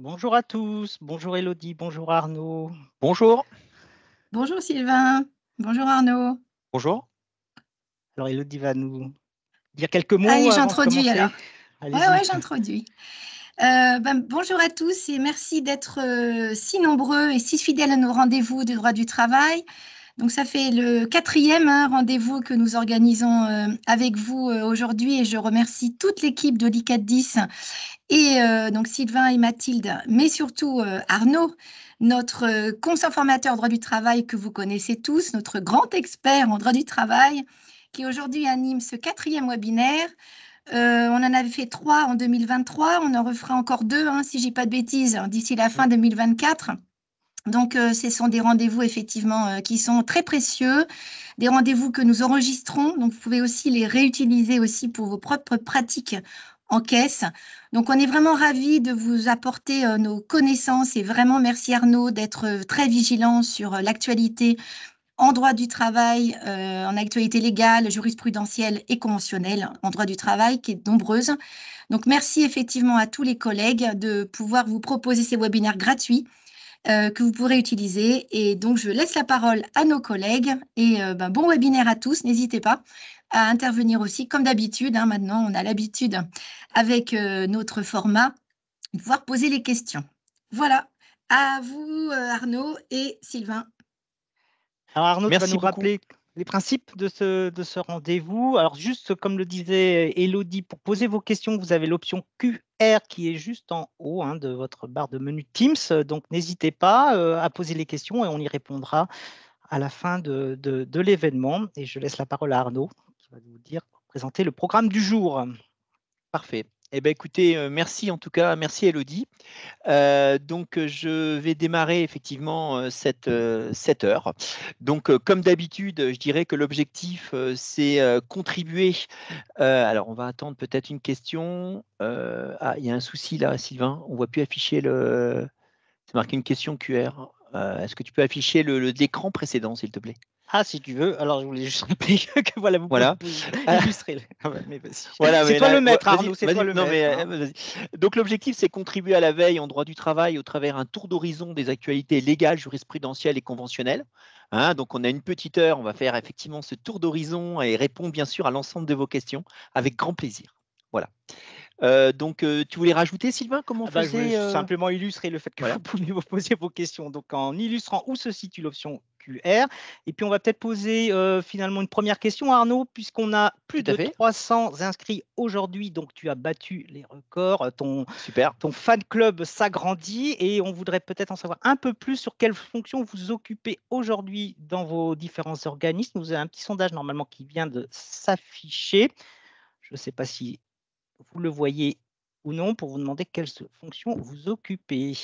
Bonjour à tous, bonjour Elodie, bonjour Arnaud. Bonjour. Bonjour Sylvain, bonjour Arnaud. Bonjour. Alors Elodie va nous dire quelques mots Allez, avant de j'introduis alors. commencer. Ouais, Allez-y. j'introduis. Bonjour à tous et merci d'être si nombreux et si fidèles à nos rendez-vous du droit du travail. Donc, ça fait le 4e rendez-vous que nous organisons avec vous aujourd'hui et je remercie toute l'équipe de l'ICAT 10 et donc Sylvain et Mathilde, mais surtout Arnaud, notre conseiller formateur en droit du travail que vous connaissez tous, notre grand expert en droit du travail, qui aujourd'hui anime ce 4e webinaire. On en avait fait 3 en 2023, on en refera encore 2, si je dis pas de bêtises, d'ici la fin 2024. Donc, ce sont des rendez-vous effectivement qui sont très précieux, des rendez-vous que nous enregistrons. Donc, vous pouvez aussi les réutiliser aussi pour vos propres pratiques en caisse. Donc, on est vraiment ravis de vous apporter nos connaissances et vraiment merci Arnaud d'être très vigilant sur l'actualité en droit du travail, en actualité légale, jurisprudentielle et conventionnelle en droit du travail, qui est nombreuse. Donc, merci effectivement à tous les collègues de pouvoir vous proposer ces webinaires gratuits que vous pourrez utiliser. Et donc, je laisse la parole à nos collègues et bon webinaire à tous. N'hésitez pas à intervenir aussi, comme d'habitude. Maintenant, on a l'habitude avec notre format de pouvoir poser les questions. Voilà. À vous, Arnaud et Sylvain. Alors Arnaud, tu vas Merci nous beaucoup. rappeler les principes de ce rendez-vous. Alors juste comme le disait Elodie, pour poser vos questions, vous avez l'option QR qui est juste en haut de votre barre de menu Teams. Donc n'hésitez pas à poser les questions et on y répondra à la fin de l'événement. Et je laisse la parole à Arnaud qui va vous dire, présenter le programme du jour. Parfait. Eh bien, écoutez, merci en tout cas, merci Elodie. Donc, je vais démarrer effectivement cette heure. Donc, comme d'habitude, je dirais que l'objectif, c'est contribuer. Alors, on va attendre peut-être une question. Ah, il y a un souci là, Sylvain. On ne voit plus afficher le. C'est marqué une question QR. Est-ce que tu peux afficher l'écran précédent, s'il te plaît? Ah, si tu veux. Alors, je voulais juste rappeler que voilà, vous Voilà. pouvez illustrer. Ah ouais, mais vas-y. Voilà, C'est mais toi là, le maître, vas-y, Arnaud, c'est toi vas-y, le non, mais maître. vas-y. Donc, l'objectif, c'est contribuer à la veille en droit du travail au travers un tour d'horizon des actualités légales, jurisprudentielles et conventionnelles. Donc, on a une petite heure, on va faire effectivement ce tour d'horizon et répondre bien sûr à l'ensemble de vos questions avec grand plaisir. Voilà. Donc, tu voulais rajouter, Sylvain, comment on Je voulais faisait simplement illustrer le fait que Voilà. vous pouvez vous poser vos questions. Donc, en illustrant où se situe l'option QR. Et puis, on va peut-être poser finalement une première question, Arnaud, puisqu'on a plus Tout à de fait. 300 inscrits aujourd'hui. Donc, tu as battu les records. Super. Ton fan club s'agrandit et on voudrait peut-être en savoir un peu plus sur quelles fonctions vous occupez aujourd'hui dans vos différents organismes. Vous avez un petit sondage normalement qui vient de s'afficher. Je ne sais pas si vous le voyez ou non pour vous demander quelles fonctions vous occupez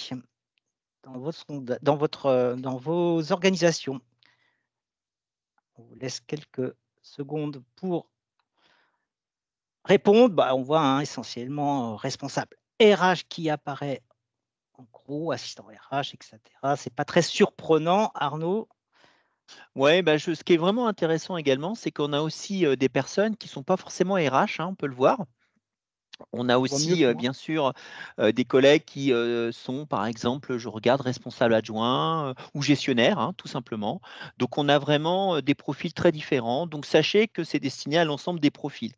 dans vos organisations. On vous laisse quelques secondes pour répondre. On voit essentiellement responsable RH qui apparaît en gros, assistant RH, etc. Ce n'est pas très surprenant, Arnaud. Ouais, ce qui est vraiment intéressant également, c'est qu'on a aussi des personnes qui ne sont pas forcément RH, on peut le voir. On a On voit mieux aussi, que moi. bien sûr, des collègues qui sont, par exemple, je regarde, responsable adjoint ou gestionnaire, tout simplement. Donc, on a vraiment des profils très différents. Donc, sachez que c'est destiné à l'ensemble des profils,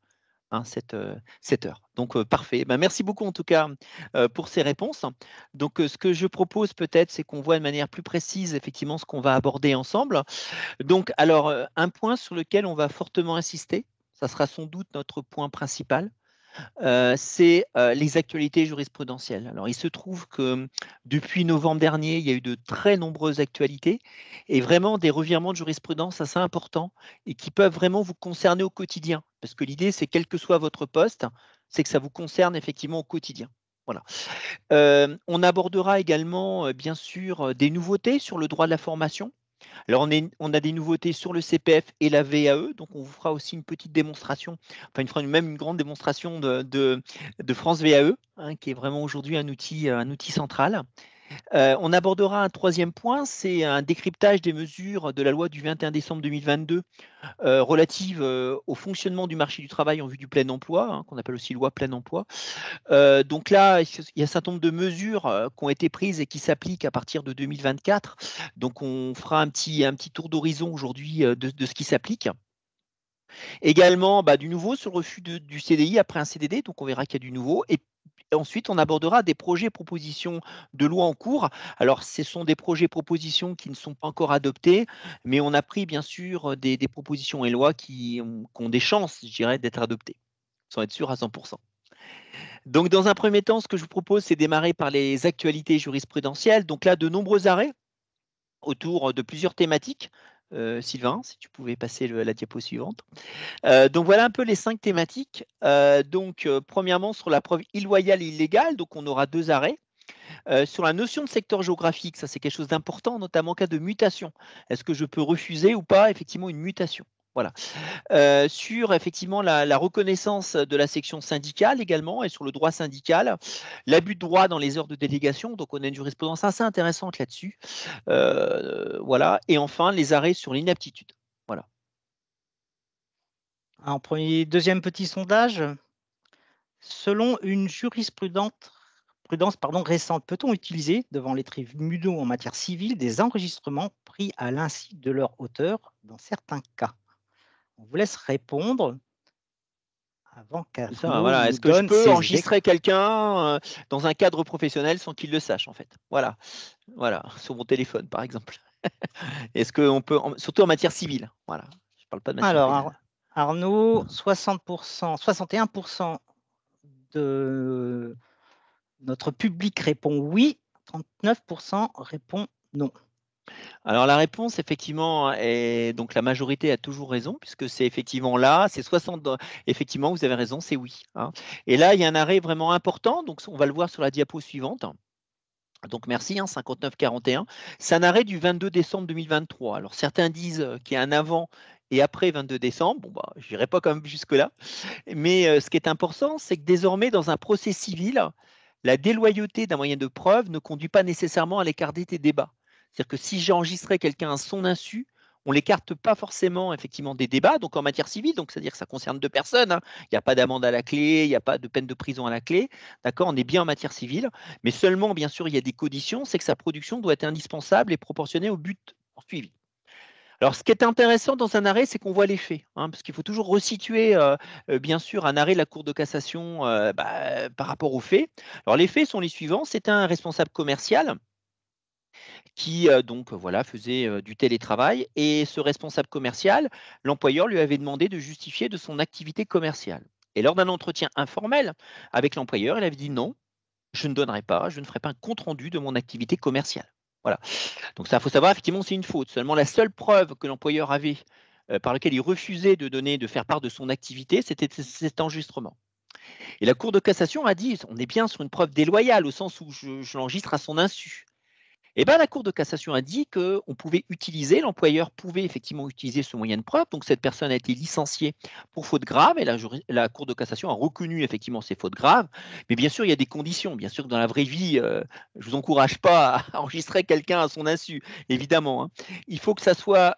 cette heure. Donc, parfait. Merci beaucoup, en tout cas, pour ces réponses. Donc, ce que je propose peut-être, c'est qu'on voit de manière plus précise, effectivement, ce qu'on va aborder ensemble. Donc, alors, un point sur lequel on va fortement insister, ça sera sans doute notre point principal, c'est les actualités jurisprudentielles. Alors, il se trouve que depuis novembre dernier, il y a eu de très nombreuses actualités et vraiment des revirements de jurisprudence assez importants et qui peuvent vraiment vous concerner au quotidien. Parce que l'idée, c'est quel que soit votre poste, c'est que ça vous concerne effectivement au quotidien. Voilà. On abordera également, bien sûr, des nouveautés sur le droit de la formation. Alors, on a des nouveautés sur le CPF et la VAE, donc on vous fera aussi une petite démonstration, enfin, même une grande démonstration de France VAE, qui est vraiment aujourd'hui un outil central. On abordera un troisième point, c'est un décryptage des mesures de la loi du 21 décembre 2022 relative au fonctionnement du marché du travail en vue du plein emploi, hein, qu'on appelle aussi loi plein emploi. Donc là, il y a un certain nombre de mesures qui ont été prises et qui s'appliquent à partir de 2024. Donc on fera un petit tour d'horizon aujourd'hui de ce qui s'applique. Également, du nouveau sur le refus du CDI après un CDD, donc on verra qu'il y a du nouveau. Et ensuite, on abordera des projets et propositions de loi en cours. Alors, ce sont des projets et propositions qui ne sont pas encore adoptés, mais on a pris bien sûr des propositions et lois qui ont des chances, je dirais, d'être adoptées, sans être sûr à 100%. Donc, dans un premier temps, ce que je vous propose, c'est démarrer par les actualités jurisprudentielles. Donc là, de nombreux arrêts autour de plusieurs thématiques. Sylvain, si tu pouvais passer la diapo suivante. Donc voilà un peu les 5 thématiques. Premièrement, sur la preuve illoyale et illégale, donc on aura 2 arrêts. Sur la notion de secteur géographique, ça c'est quelque chose d'important, notamment en cas de mutation. Est-ce que je peux refuser ou pas effectivement une mutation? Voilà. Sur effectivement la reconnaissance de la section syndicale également et sur le droit syndical, l'abus de droit dans les heures de délégation, donc on a une jurisprudence assez intéressante là-dessus. Voilà. Et enfin, les arrêts sur l'inaptitude. Voilà. Deuxième petit sondage. Selon une jurisprudence récente, peut-on utiliser devant les tribunaux en matière civile des enregistrements pris à l'insu de leur auteur dans certains cas? On vous laisse répondre avant qu'Arnaud Voilà. nous Est-ce que je donne peux ses enregistrer quelqu'un dans un cadre professionnel sans qu'il le sache en fait? Voilà. Voilà, sur mon téléphone par exemple. Est-ce qu'on peut, surtout en matière civile, voilà. Je ne parle pas de matière pénale. Arnaud, 60%, 61% de notre public répond oui, 39% répond non. Alors la réponse, effectivement, est donc la majorité a toujours raison, puisque c'est effectivement là, c'est 60, effectivement, vous avez raison, c'est oui, hein. Et là, il y a un arrêt vraiment important, donc on va le voir sur la diapo suivante. Donc merci, 59-41. C'est un arrêt du 22 décembre 2023. Alors certains disent qu'il y a un avant et après 22 décembre. Bon, je n'irai pas quand même jusque-là. Mais ce qui est important, c'est que désormais, dans un procès civil, la déloyauté d'un moyen de preuve ne conduit pas nécessairement à l'écarter des débats. C'est-à-dire que si j'ai enregistré quelqu'un à son insu, on l'écarte pas forcément effectivement des débats, donc en matière civile, donc c'est-à-dire que ça concerne 2 personnes, hein. Il n'y a pas d'amende à la clé, il n'y a pas de peine de prison à la clé, d'accord, on est bien en matière civile, mais seulement, bien sûr, il y a des conditions, c'est que sa production doit être indispensable et proportionnée au but poursuivi. Alors, ce qui est intéressant dans un arrêt, c'est qu'on voit les faits, hein, parce qu'il faut toujours resituer, bien sûr, un arrêt de la Cour de cassation par rapport aux faits. Alors, les faits sont les suivants. C'est un responsable commercial qui, voilà, faisait du télétravail. Et ce responsable commercial, l'employeur lui avait demandé de justifier de son activité commerciale. Et lors d'un entretien informel avec l'employeur, il avait dit non, je ne donnerai pas, je ne ferai pas un compte-rendu de mon activité commerciale. Voilà. Donc ça, il faut savoir, effectivement, c'est une faute. Seulement la seule preuve que l'employeur avait par laquelle il refusait de faire part de son activité, c'était cet enregistrement. Et la Cour de cassation a dit, on est bien sur une preuve déloyale, au sens où je l'enregistre à son insu. Eh bien, la Cour de cassation a dit qu'on pouvait utiliser, l'employeur pouvait effectivement utiliser ce moyen de preuve. Donc, cette personne a été licenciée pour faute grave et la Cour de cassation a reconnu effectivement ces fautes graves. Mais bien sûr, il y a des conditions. Bien sûr que dans la vraie vie, je ne vous encourage pas à enregistrer quelqu'un à son insu, évidemment, hein. Il faut que ça soit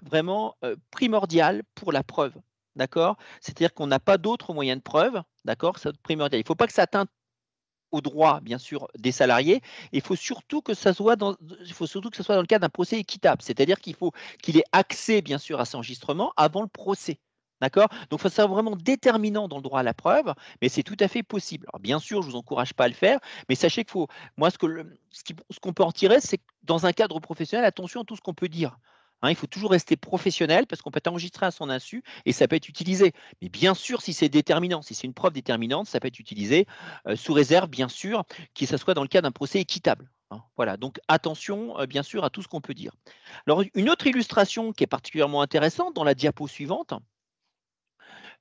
vraiment primordial pour la preuve. D'accord? C'est-à-dire qu'on n'a pas d'autre moyen de preuve. D'accord? C'est primordial. Il ne faut pas que ça atteigne aux droits, bien sûr, des salariés. Il faut surtout que ça soit dans le cadre d'un procès équitable. C'est-à-dire qu'il faut qu'il ait accès, bien sûr, à cet enregistrement avant le procès. D'accord? Donc, il faut ça vraiment déterminant dans le droit à la preuve, mais c'est tout à fait possible. Alors, bien sûr, je ne vous encourage pas à le faire, mais sachez qu'il faut. Moi, ce qu'on peut en tirer, c'est que dans un cadre professionnel, attention à tout ce qu'on peut dire. Hein, il faut toujours rester professionnel parce qu'on peut enregistrer à son insu et ça peut être utilisé. Mais bien sûr, si c'est déterminant, si c'est une preuve déterminante, ça peut être utilisé sous réserve, bien sûr, que ce soit dans le cas d'un procès équitable, hein. Voilà, donc attention, bien sûr, à tout ce qu'on peut dire. Alors, une autre illustration qui est particulièrement intéressante dans la diapo suivante,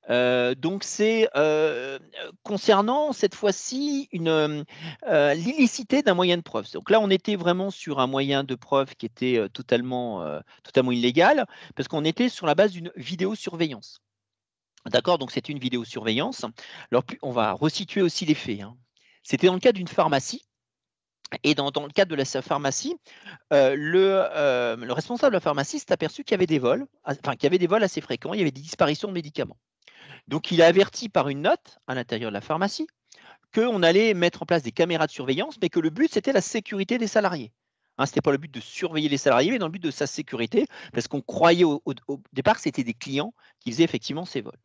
donc c'est concernant cette fois-ci l'illicité d'un moyen de preuve. Donc là, on était vraiment sur un moyen de preuve qui était totalement illégal, parce qu'on était sur la base d'une vidéosurveillance. D'accord, donc c'est une vidéosurveillance. Alors, on va resituer aussi les faits, hein. C'était dans le cas d'une pharmacie Et dans le cadre de la pharmacie, le responsable de la pharmacie s'est aperçu qu'il y avait des vols, qu'il y avait des vols assez fréquents, il y avait des disparitions de médicaments. Donc, il a averti par une note à l'intérieur de la pharmacie qu'on allait mettre en place des caméras de surveillance, mais que le but, c'était la sécurité des salariés. Ce n'était pas le but de surveiller les salariés, mais dans le but de sa sécurité, parce qu'on croyait au départ que c'était des clients qui faisaient effectivement ces vols.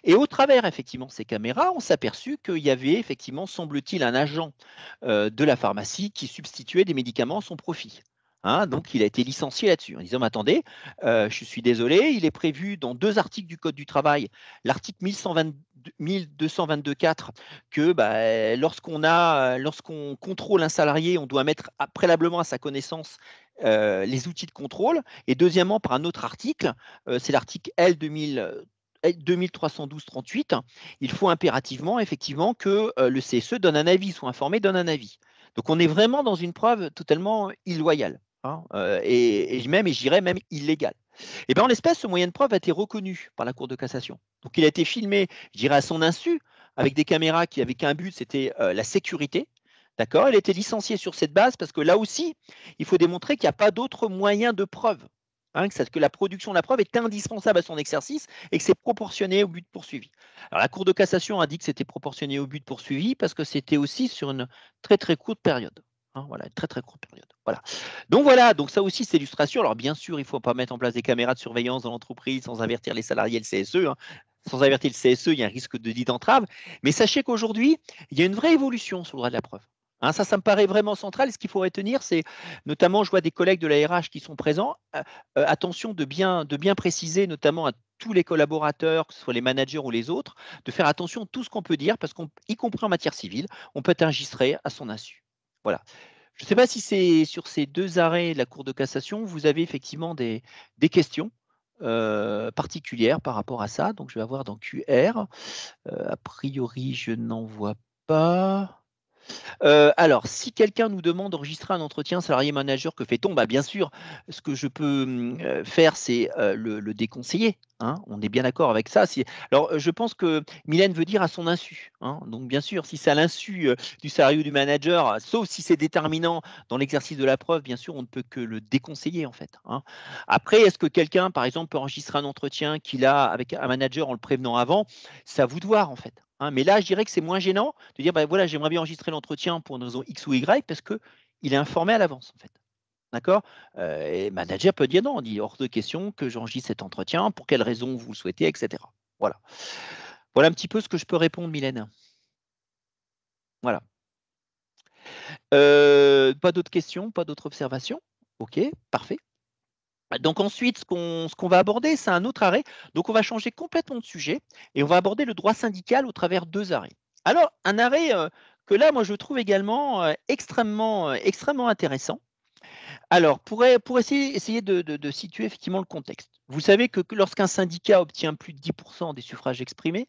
Et au travers, effectivement, ces caméras, on s'est aperçu qu'il y avait, effectivement, semble-t-il, un agent de la pharmacie qui substituait des médicaments à son profit. Donc, il a été licencié là-dessus en disant, mais attendez, je suis désolé, il est prévu dans 2 articles du Code du travail, l'article 1222.4, que lorsqu'on contrôle un salarié, on doit mettre préalablement à sa connaissance les outils de contrôle. Et deuxièmement, par un autre article, c'est l'article L 2312-38, il faut impérativement, effectivement, que le CSE donne un avis, soit informé, donne un avis. Donc, on est vraiment dans une preuve totalement illoyale, et je dirais même illégale. Et bien, en l'espèce, ce moyen de preuve a été reconnu par la Cour de cassation. Donc, il a été filmé, je dirais, à son insu, avec des caméras qui n'avaient qu'un but, c'était la sécurité. D'accord. Il a été licencié sur cette base parce que là aussi, il faut démontrer qu'il n'y a pas d'autre moyen de preuve. Que la production de la preuve est indispensable à son exercice et que c'est proportionné au but poursuivi. Alors, la Cour de cassation a dit que c'était proportionné au but poursuivi parce que c'était aussi sur une très très courte période. Voilà, une très très courte période. Voilà. Donc ça aussi, c'est l'illustration. Alors bien sûr, il ne faut pas mettre en place des caméras de surveillance dans l'entreprise sans avertir les salariés et le CSE. Sans avertir le CSE, il y a un risque de dit d'entrave. Mais sachez qu'aujourd'hui, il y a une vraie évolution sur le droit de la preuve. Ça me paraît vraiment central. Et ce qu'il faut retenir, c'est notamment, je vois des collègues de la RH qui sont présents. Attention de bien préciser, notamment à tous les collaborateurs, que ce soit les managers ou les autres, de faire attention à tout ce qu'on peut dire, parce qu'y compris en matière civile, on peut être enregistré à son insu. Voilà. Je ne sais pas si c'est sur ces 2 arrêts de la Cour de cassation, vous avez effectivement des questions particulières par rapport à ça. Donc, je vais avoir dans QR. A priori, je n'en vois pas. Alors, si quelqu'un nous demande d'enregistrer un entretien salarié-manager, que fait-on? Bien sûr, ce que je peux faire, c'est le déconseiller. On est bien d'accord avec ça. Alors, je pense que Mylène veut dire à son insu. Donc, bien sûr, si c'est à l'insu du salarié ou du manager, sauf si c'est déterminant dans l'exercice de la preuve, bien sûr, on ne peut que le déconseiller, en fait. Après, est-ce que quelqu'un, par exemple, peut enregistrer un entretien qu'il a avec un manager en le prévenant avant? C'est à vous de voir, en fait. Mais là, je dirais que c'est moins gênant de dire, voilà, j'aimerais bien enregistrer l'entretien pour une raison X ou Y parce qu'il est informé à l'avance, en fait. D'accord. Et le manager peut dire non, on dit hors de question que j'enregistre cet entretien, pour quelle raison vous le souhaitez, etc. Voilà. Voilà un petit peu ce que je peux répondre, Mylène. Voilà. Pas d'autres questions, pas d'autres observations? OK, parfait. Donc ensuite, ce qu'on va aborder, c'est un autre arrêt. Donc on va changer complètement de sujet et on va aborder le droit syndical au travers 2 arrêts. Alors, un arrêt que là, moi, je trouve également extrêmement intéressant. Alors, pour essayer de situer effectivement le contexte. Vous savez que lorsqu'un syndicat obtient plus de 10% des suffrages exprimés,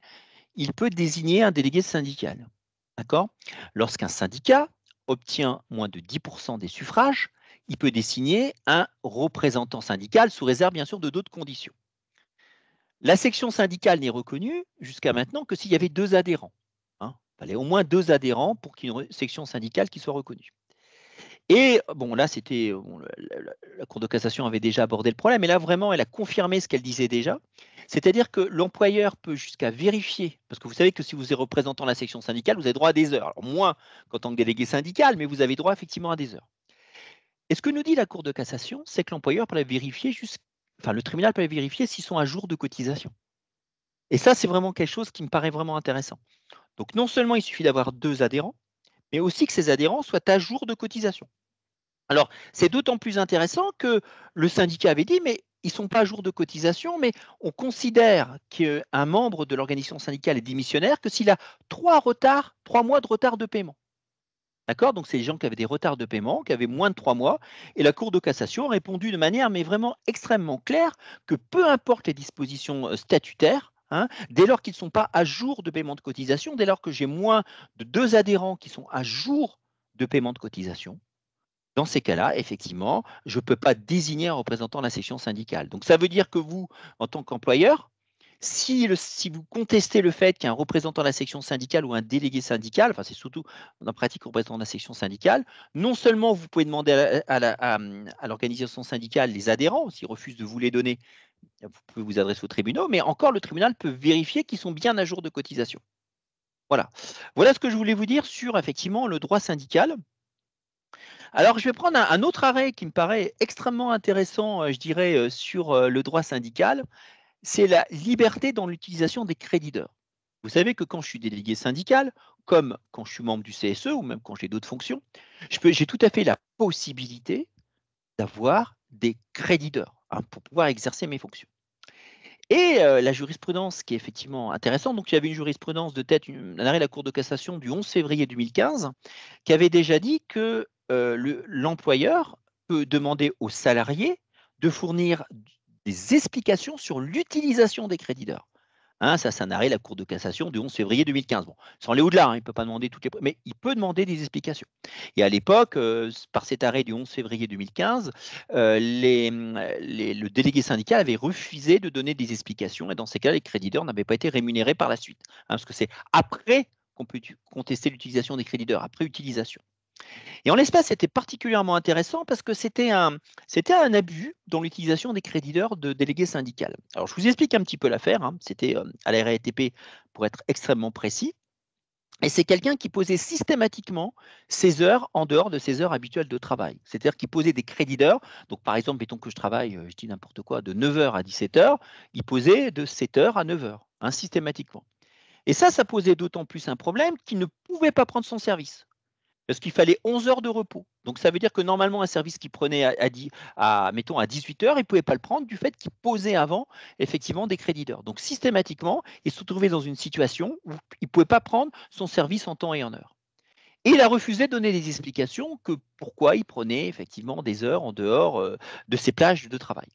il peut désigner un délégué syndical. D'accord? Lorsqu'un syndicat obtient moins de 10% des suffrages, il peut désigner un représentant syndical sous réserve bien sûr de d'autres conditions. La section syndicale n'est reconnue jusqu'à maintenant que s'il y avait 2 adhérents. Il fallait au moins 2 adhérents pour qu'il y ait une section syndicale qui soit reconnue. Et bon, là, c'était la Cour de cassation avait déjà abordé le problème, mais là, vraiment, elle a confirmé ce qu'elle disait déjà. C'est-à-dire que l'employeur peut jusqu'à vérifier, parce que vous savez que si vous êtes représentant la section syndicale, vous avez droit à des heures. Alors, moins qu'en tant que délégué syndical, mais vous avez droit effectivement à des heures. Et ce que nous dit la Cour de cassation, c'est que l'employeur peut vérifier, le tribunal peut vérifier s'ils sont à jour de cotisation. Et ça, c'est vraiment quelque chose qui me paraît vraiment intéressant. Donc, non seulement il suffit d'avoir 2 adhérents, mais aussi que ces adhérents soient à jour de cotisation. Alors, c'est d'autant plus intéressant que le syndicat avait dit, mais ils ne sont pas à jour de cotisation, mais on considère qu'un membre de l'organisation syndicale est démissionnaire que s'il a 3 mois de retard de paiement. D'accord? Donc, c'est les gens qui avaient des retards de paiement, qui avaient moins de 3 mois. Et la Cour de cassation a répondu de manière mais vraiment extrêmement claire que peu importe les dispositions statutaires, dès lors qu'ils ne sont pas à jour de paiement de cotisation, dès lors que j'ai moins de 2 adhérents qui sont à jour de paiement de cotisation, dans ces cas-là, effectivement, je ne peux pas désigner un représentant de la section syndicale. Donc, ça veut dire que vous, en tant qu'employeur, Si vous contestez le fait qu'un représentant de la section syndicale ou un délégué syndical, enfin c'est surtout en pratique représentant de la section syndicale, non seulement vous pouvez demander à l'organisation syndicale les adhérents, s'ils refusent de vous les donner, vous pouvez vous adresser au tribunal, mais encore le tribunal peut vérifier qu'ils sont bien à jour de cotisation. Voilà. Voilà ce que je voulais vous dire sur effectivement le droit syndical. Alors, je vais prendre un autre arrêt qui me paraît extrêmement intéressant, je dirais, sur le droit syndical. C'est la liberté dans l'utilisation des crédits d'heures. Vous savez que quand je suis délégué syndical, comme quand je suis membre du CSE ou même quand j'ai d'autres fonctions, j'ai tout à fait la possibilité d'avoir des crédits d'heures pour pouvoir exercer mes fonctions. Et la jurisprudence qui est effectivement intéressante, donc il y avait une jurisprudence de tête, un arrêt de la Cour de cassation du 11 février 2015 qui avait déjà dit que l'employeur peut demander aux salariés de fournir des explications sur l'utilisation des crédits d'heures. Hein, ça, c'est un arrêt de la Cour de cassation du 11 février 2015. Bon, sans aller au-delà, il ne peut pas demander toutes les... Mais il peut demander des explications. Et à l'époque, par cet arrêt du 11 février 2015, le délégué syndical avait refusé de donner des explications. Et dans ces cas, les crédits d'heures n'avaient pas été rémunérés par la suite. Hein, parce que c'est après qu'on peut contester l'utilisation des crédits d'heures, après utilisation. Et en l'espèce, c'était particulièrement intéressant parce que c'était un abus dans l'utilisation des crédits d'heures de délégués syndicales. Alors, je vous explique un petit peu l'affaire. Hein. C'était à la RATP pour être extrêmement précis. Et c'est quelqu'un qui posait systématiquement ses heures en dehors de ses heures habituelles de travail. C'est-à-dire qu'il posait des crédits d'heures. Donc, par exemple, mettons que je travaille, je dis n'importe quoi, de 9h à 17h, il posait de 7h à 9h, hein, systématiquement. Et ça posait d'autant plus un problème qu'il ne pouvait pas prendre son service. Parce qu'il fallait 11 heures de repos. Donc, ça veut dire que normalement, un service qu'il prenait mettons, à 18 heures, il ne pouvait pas le prendre du fait qu'il posait avant, effectivement, des crédits d'heures. Donc, systématiquement, il se trouvait dans une situation où il ne pouvait pas prendre son service en temps et en heure. Et il a refusé de donner des explications que pourquoi il prenait effectivement des heures en dehors de ses plages de travail.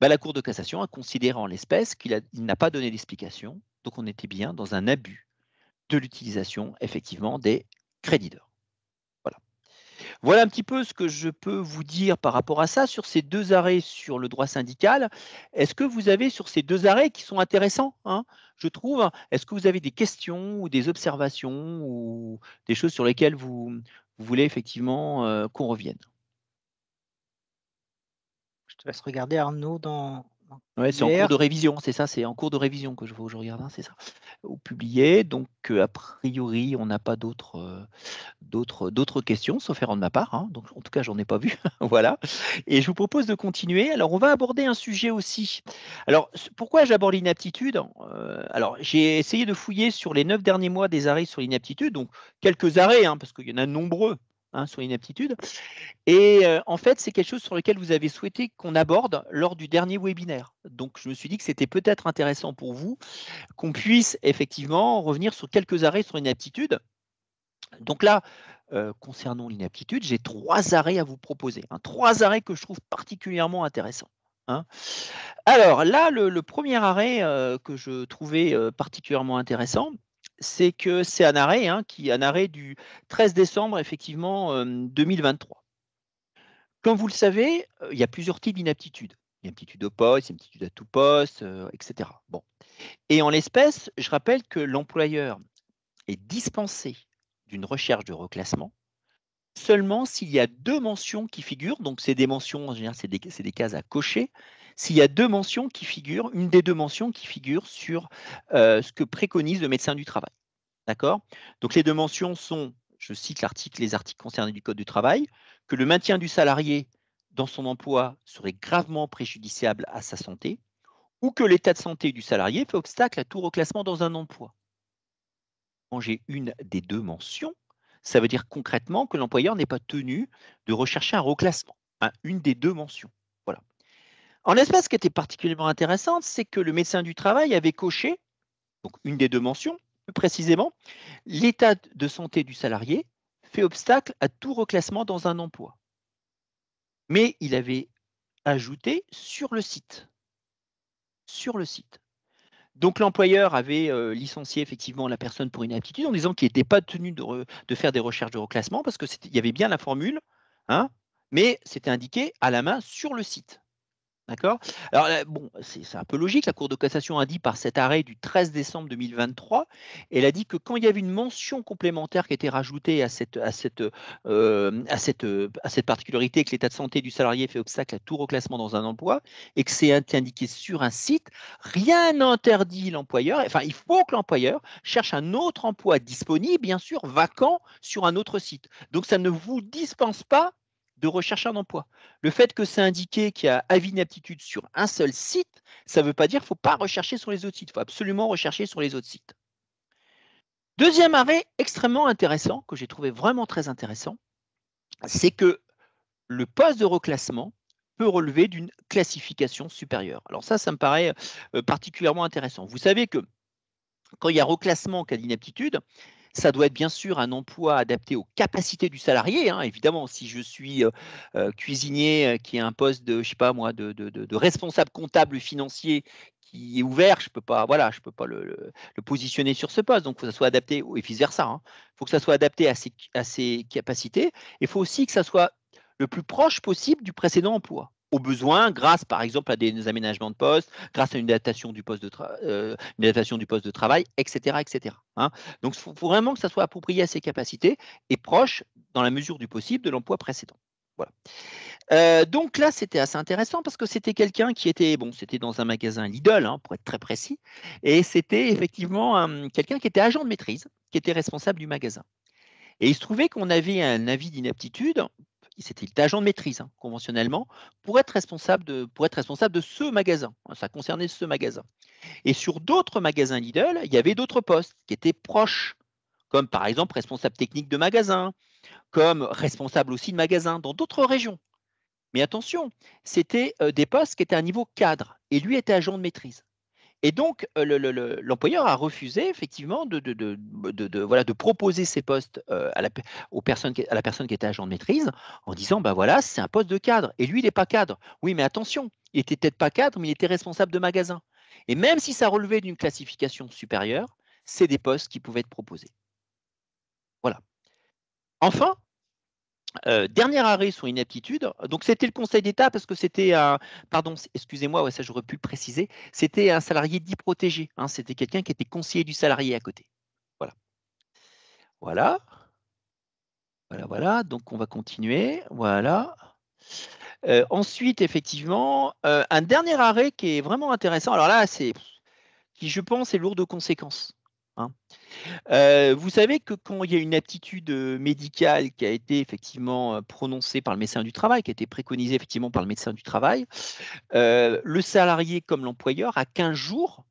La Cour de cassation a considéré en l'espèce qu'il n'a pas donné d'explication. Donc, on était bien dans un abus de l'utilisation, effectivement, des crédits d'heures. Voilà un petit peu ce que je peux vous dire par rapport à ça, sur ces deux arrêts sur le droit syndical. Est-ce que vous avez sur ces deux arrêts qui sont intéressants, hein, je trouve, est-ce que vous avez des questions ou des observations ou des choses sur lesquelles vous voulez effectivement qu'on revienne? Je te laisse regarder Arnaud dans Ouais, c'est en cours QR. de révision, c'est ça, c'est en cours de révision que je regarde, hein, c'est ça. Ou publié, donc a priori, on n'a pas d'autres questions, sauf erreur de ma part, hein, donc en tout cas, j'en ai pas vu. Voilà. Et je vous propose de continuer. Alors, on va aborder un sujet aussi. Alors, pourquoi j'aborde l'inaptitude? Alors, j'ai essayé de fouiller sur les 9 derniers mois des arrêts sur l'inaptitude, donc quelques arrêts, hein, parce qu'il y en a nombreux, hein, sur l'inaptitude. Et en fait, c'est quelque chose sur lequel vous avez souhaité qu'on aborde lors du dernier webinaire. Donc, je me suis dit que c'était peut-être intéressant pour vous qu'on puisse effectivement revenir sur quelques arrêts sur l'inaptitude. Donc là, concernant l'inaptitude, j'ai 3 arrêts à vous proposer, hein, 3 arrêts que je trouve particulièrement intéressants, hein. Alors là, le premier arrêt que je trouvais particulièrement intéressant, c'est que c'est un arrêt, hein, un arrêt du 13 décembre, effectivement, 2023. Comme vous le savez, il y a plusieurs types d'inaptitude. L'inaptitude au poste, l'inaptitude à tout poste, etc. Bon. Et en l'espèce, je rappelle que l'employeur est dispensé d'une recherche de reclassement seulement s'il y a 2 mentions qui figurent. Donc, c'est des mentions, en général, c'est des cases à cocher. S'il y a 2 mentions qui figurent, une des 2 mentions qui figure sur ce que préconise le médecin du travail. D'accord? Donc, les 2 mentions sont, je cite les articles concernés du Code du travail, que le maintien du salarié dans son emploi serait gravement préjudiciable à sa santé ou que l'état de santé du salarié fait obstacle à tout reclassement dans un emploi. Quand j'ai une des 2 mentions, ça veut dire concrètement que l'employeur n'est pas tenu de rechercher un reclassement, hein, une des 2 mentions. Voilà. En l'espèce, ce qui était particulièrement intéressant, c'est que le médecin du travail avait coché, donc une des 2 mentions, plus précisément, l'état de santé du salarié fait obstacle à tout reclassement dans un emploi. Mais il avait ajouté sur le site. Sur le site. Donc l'employeur avait licencié effectivement la personne pour inaptitude en disant qu'il n'était pas tenu de faire des recherches de reclassement parce qu'il y avait bien la formule, hein, mais c'était indiqué à la main sur le site. D'accord? Alors là, bon, c'est un peu logique. La Cour de cassation a dit par cet arrêt du 13 décembre 2023, elle a dit que quand il y avait une mention complémentaire qui était rajoutée à cette particularité que l'état de santé du salarié fait obstacle à tout reclassement dans un emploi et que c'est indiqué sur un site, rien n'interdit l'employeur, enfin il faut que l'employeur cherche un autre emploi disponible, bien sûr, vacant sur un autre site. Donc ça ne vous dispense pas de rechercher un emploi. Le fait que c'est indiqué qu'il y a avis d'inaptitude sur un seul site, ça ne veut pas dire qu'il ne faut pas rechercher sur les autres sites. Il faut absolument rechercher sur les autres sites. Deuxième arrêt extrêmement intéressant, que j'ai trouvé vraiment très intéressant, c'est que le poste de reclassement peut relever d'une classification supérieure. Alors ça me paraît particulièrement intéressant. Vous savez que quand il y a reclassement en cas d'inaptitude, ça doit être bien sûr un emploi adapté aux capacités du salarié. Hein. Évidemment, si je suis cuisinier qui a un poste de, je sais pas moi, de responsable comptable financier qui est ouvert, je peux pas, voilà, je peux pas le positionner sur ce poste. Donc, il faut que ça soit adapté et vice versa. Il faut que ça soit adapté à ses capacités. Il faut aussi que ça soit le plus proche possible du précédent emploi. Au besoin, grâce par exemple à des aménagements de poste, grâce à une adaptation du poste de travail, etc., etc. Hein. Donc, il faut vraiment que ça soit approprié à ses capacités et proche, dans la mesure du possible, de l'emploi précédent. Voilà. Donc là, c'était assez intéressant parce que c'était quelqu'un qui était, bon, c'était dans un magasin Lidl, hein, pour être très précis, et c'était effectivement quelqu'un qui était agent de maîtrise, qui était responsable du magasin. Et il se trouvait qu'on avait un avis d'inaptitude, c'était agent de maîtrise, hein, conventionnellement, pour être responsable de ce magasin. Ça concernait ce magasin. Et sur d'autres magasins Lidl, il y avait d'autres postes qui étaient proches, comme par exemple responsable technique de magasin, comme responsable aussi de magasin dans d'autres régions. Mais attention, c'était des postes qui étaient à un niveau cadre, et lui était agent de maîtrise. Et donc, l'employeur a refusé effectivement voilà, de proposer ces postes à la personne qui était agent de maîtrise en disant, bah voilà, c'est un poste de cadre. Et lui, il n'est pas cadre. Oui, mais attention, il n'était peut-être pas cadre, mais il était responsable de magasin. Et même si ça relevait d'une classification supérieure, c'est des postes qui pouvaient être proposés. Voilà. Enfin, dernier arrêt sur inaptitude. Donc, c'était le Conseil d'État parce que c'était un. Pardon, excusez-moi, ouais, ça j'aurais pu le préciser. C'était un salarié dit protégé. Hein, c'était quelqu'un qui était conseiller du salarié à côté. Voilà. Voilà. Voilà, voilà. Donc, on va continuer. Voilà. Ensuite, effectivement, un dernier arrêt qui est vraiment intéressant. Alors là, c'est qui, je pense, est lourd de conséquences. Hein. Vous savez que quand il y a une aptitude médicale qui a été effectivement prononcée par le médecin du travail, qui a été préconisée effectivement par le médecin du travail, le salarié comme l'employeur a 15 jours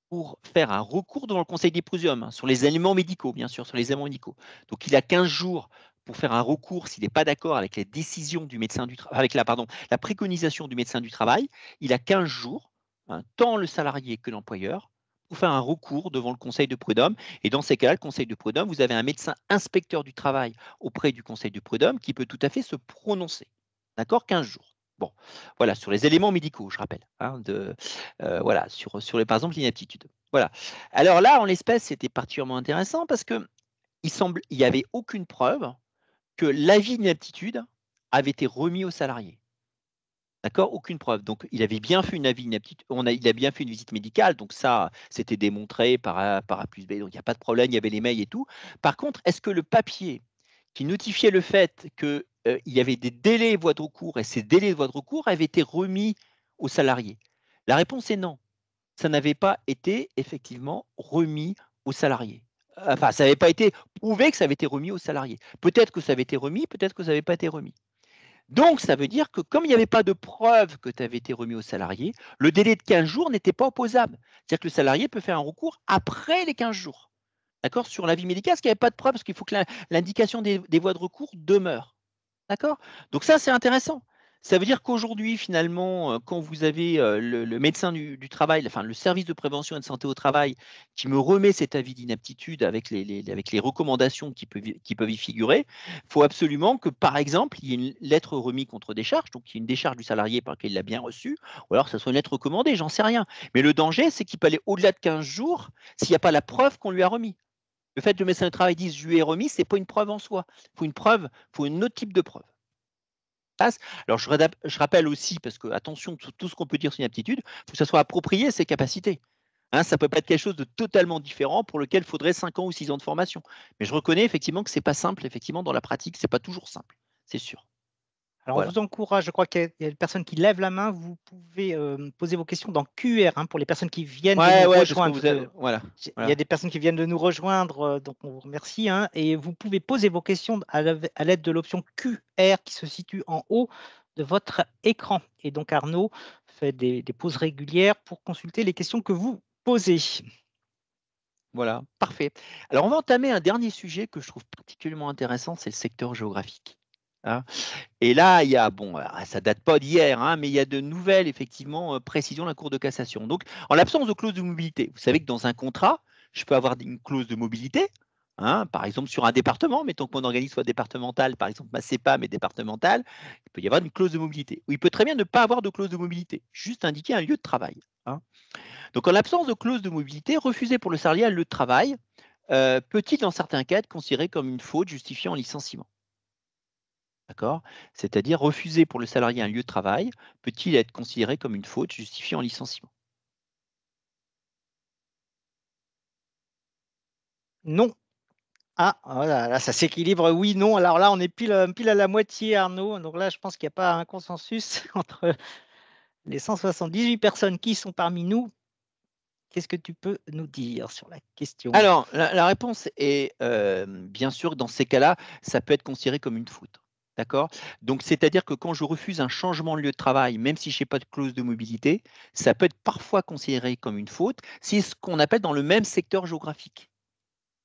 pour faire un recours devant le conseil des prud'hommes, hein, sur les éléments médicaux, bien sûr, sur les éléments médicaux. Donc il a 15 jours pour faire un recours s'il n'est pas d'accord avec les décisions du médecin du travail, avec la préconisation du médecin du travail. Il a 15 jours, hein, tant le salarié que l'employeur, pour faire un recours devant le conseil de prud'homme. Et dans ces cas-là, le conseil de prud'homme, vous avez un médecin inspecteur du travail auprès du conseil de prud'homme qui peut tout à fait se prononcer. D'accord? 15 jours. Bon, voilà, sur les éléments médicaux, je rappelle, hein, voilà, sur les, par exemple, l'inaptitude. Voilà. Alors là, en l'espèce, c'était particulièrement intéressant parce que il n'y avait aucune preuve que l'avis d'inaptitude avait été remis au salarié. D'accord? Aucune preuve. Donc, il avait bien fait une avis d'inaptitude, il a bien fait une visite médicale, donc ça, c'était démontré par A plus B, donc il n'y a pas de problème, il y avait les mails et tout. Par contre, est-ce que le papier qui notifiait le fait qu'il y avait des délais de voie de recours et ces délais de voie de recours avaient été remis au salarié? La réponse est non. Ça n'avait pas été effectivement remis aux salariés. Enfin, ça n'avait pas été prouvé que ça avait été remis aux salariés. Peut-être que ça avait été remis, peut-être que ça n'avait pas été remis. Donc, ça veut dire que comme il n'y avait pas de preuve que tu avais été remis aux salariés, le délai de 15 jours n'était pas opposable. C'est-à-dire que le salarié peut faire un recours après les 15 jours. D'accord? Sur l'avis médical, parce qu'il n'y avait pas de preuve, parce qu'il faut que l'indication des voies de recours demeure. D'accord? Donc ça, c'est intéressant. Ça veut dire qu'aujourd'hui, finalement, quand vous avez le médecin du travail, enfin le service de prévention et de santé au travail, qui me remet cet avis d'inaptitude avec les recommandations qui peuvent y figurer, il faut absolument que, par exemple, il y ait une lettre remise contre décharge, donc il y ait une décharge du salarié par laquelle il l'a bien reçue, ou alors que ce soit une lettre recommandée, j'en sais rien. Mais le danger, c'est qu'il peut aller au-delà de 15 jours s'il n'y a pas la preuve qu'on lui a remis. Le fait que le médecin du travail dise je lui ai remis, ce n'est pas une preuve en soi. Il faut une preuve, il faut un autre type de preuve. Alors, je rappelle aussi, parce que attention, tout ce qu'on peut dire sur une aptitude, il faut que ça soit approprié à ses capacités. Hein, ça ne peut pas être quelque chose de totalement différent pour lequel il faudrait 5 ans ou 6 ans de formation. Mais je reconnais effectivement que ce n'est pas simple, effectivement, dans la pratique, ce n'est pas toujours simple, c'est sûr. Alors, on Voilà. vous encourage, je crois qu'il y a une personne qui lève la main, vous pouvez poser vos questions dans QR pour les personnes qui viennent de nous Ouais, parce que rejoindre. vous avez, voilà. Il y a des personnes qui viennent de nous rejoindre, donc on vous remercie. Et vous pouvez poser vos questions à l'aide de l'option QR qui se situe en haut de votre écran. Et donc Arnaud fait des pauses régulières pour consulter les questions que vous posez. Voilà, parfait. Alors, on va entamer un dernier sujet que je trouve particulièrement intéressant, c'est le secteur géographique. Hein. Et là, il y a, bon, ça date pas d'hier, hein, mais il y a de nouvelles, effectivement, précisions de la Cour de cassation. Donc, en l'absence de clause de mobilité, vous savez que dans un contrat, je peux avoir une clause de mobilité, hein, par exemple sur un département, mettons que mon organisme soit départemental, par exemple ma CEPAM est départementale, il peut y avoir une clause de mobilité. Ou il peut très bien ne pas avoir de clause de mobilité, juste indiquer un lieu de travail. Hein. Donc, en l'absence de clause de mobilité, refuser pour le salarié un lieu de travail peut-il, dans certains cas, être considéré comme une faute justifiant un licenciement? D'accord? C'est-à-dire refuser pour le salarié un lieu de travail peut-il être considéré comme une faute justifiant un licenciement? Non. Ah, voilà, là, ça s'équilibre, oui, non. Alors là, on est pile à la moitié, Arnaud. Donc là, je pense qu'il n'y a pas un consensus entre les 178 personnes qui sont parmi nous. Qu'est-ce que tu peux nous dire sur la question? Alors, la réponse est bien sûr, dans ces cas-là, ça peut être considéré comme une faute. D'accord? Donc, c'est-à-dire que quand je refuse un changement de lieu de travail, même si je n'ai pas de clause de mobilité, ça peut être parfois considéré comme une faute. C'est ce qu'on appelle dans le même secteur géographique.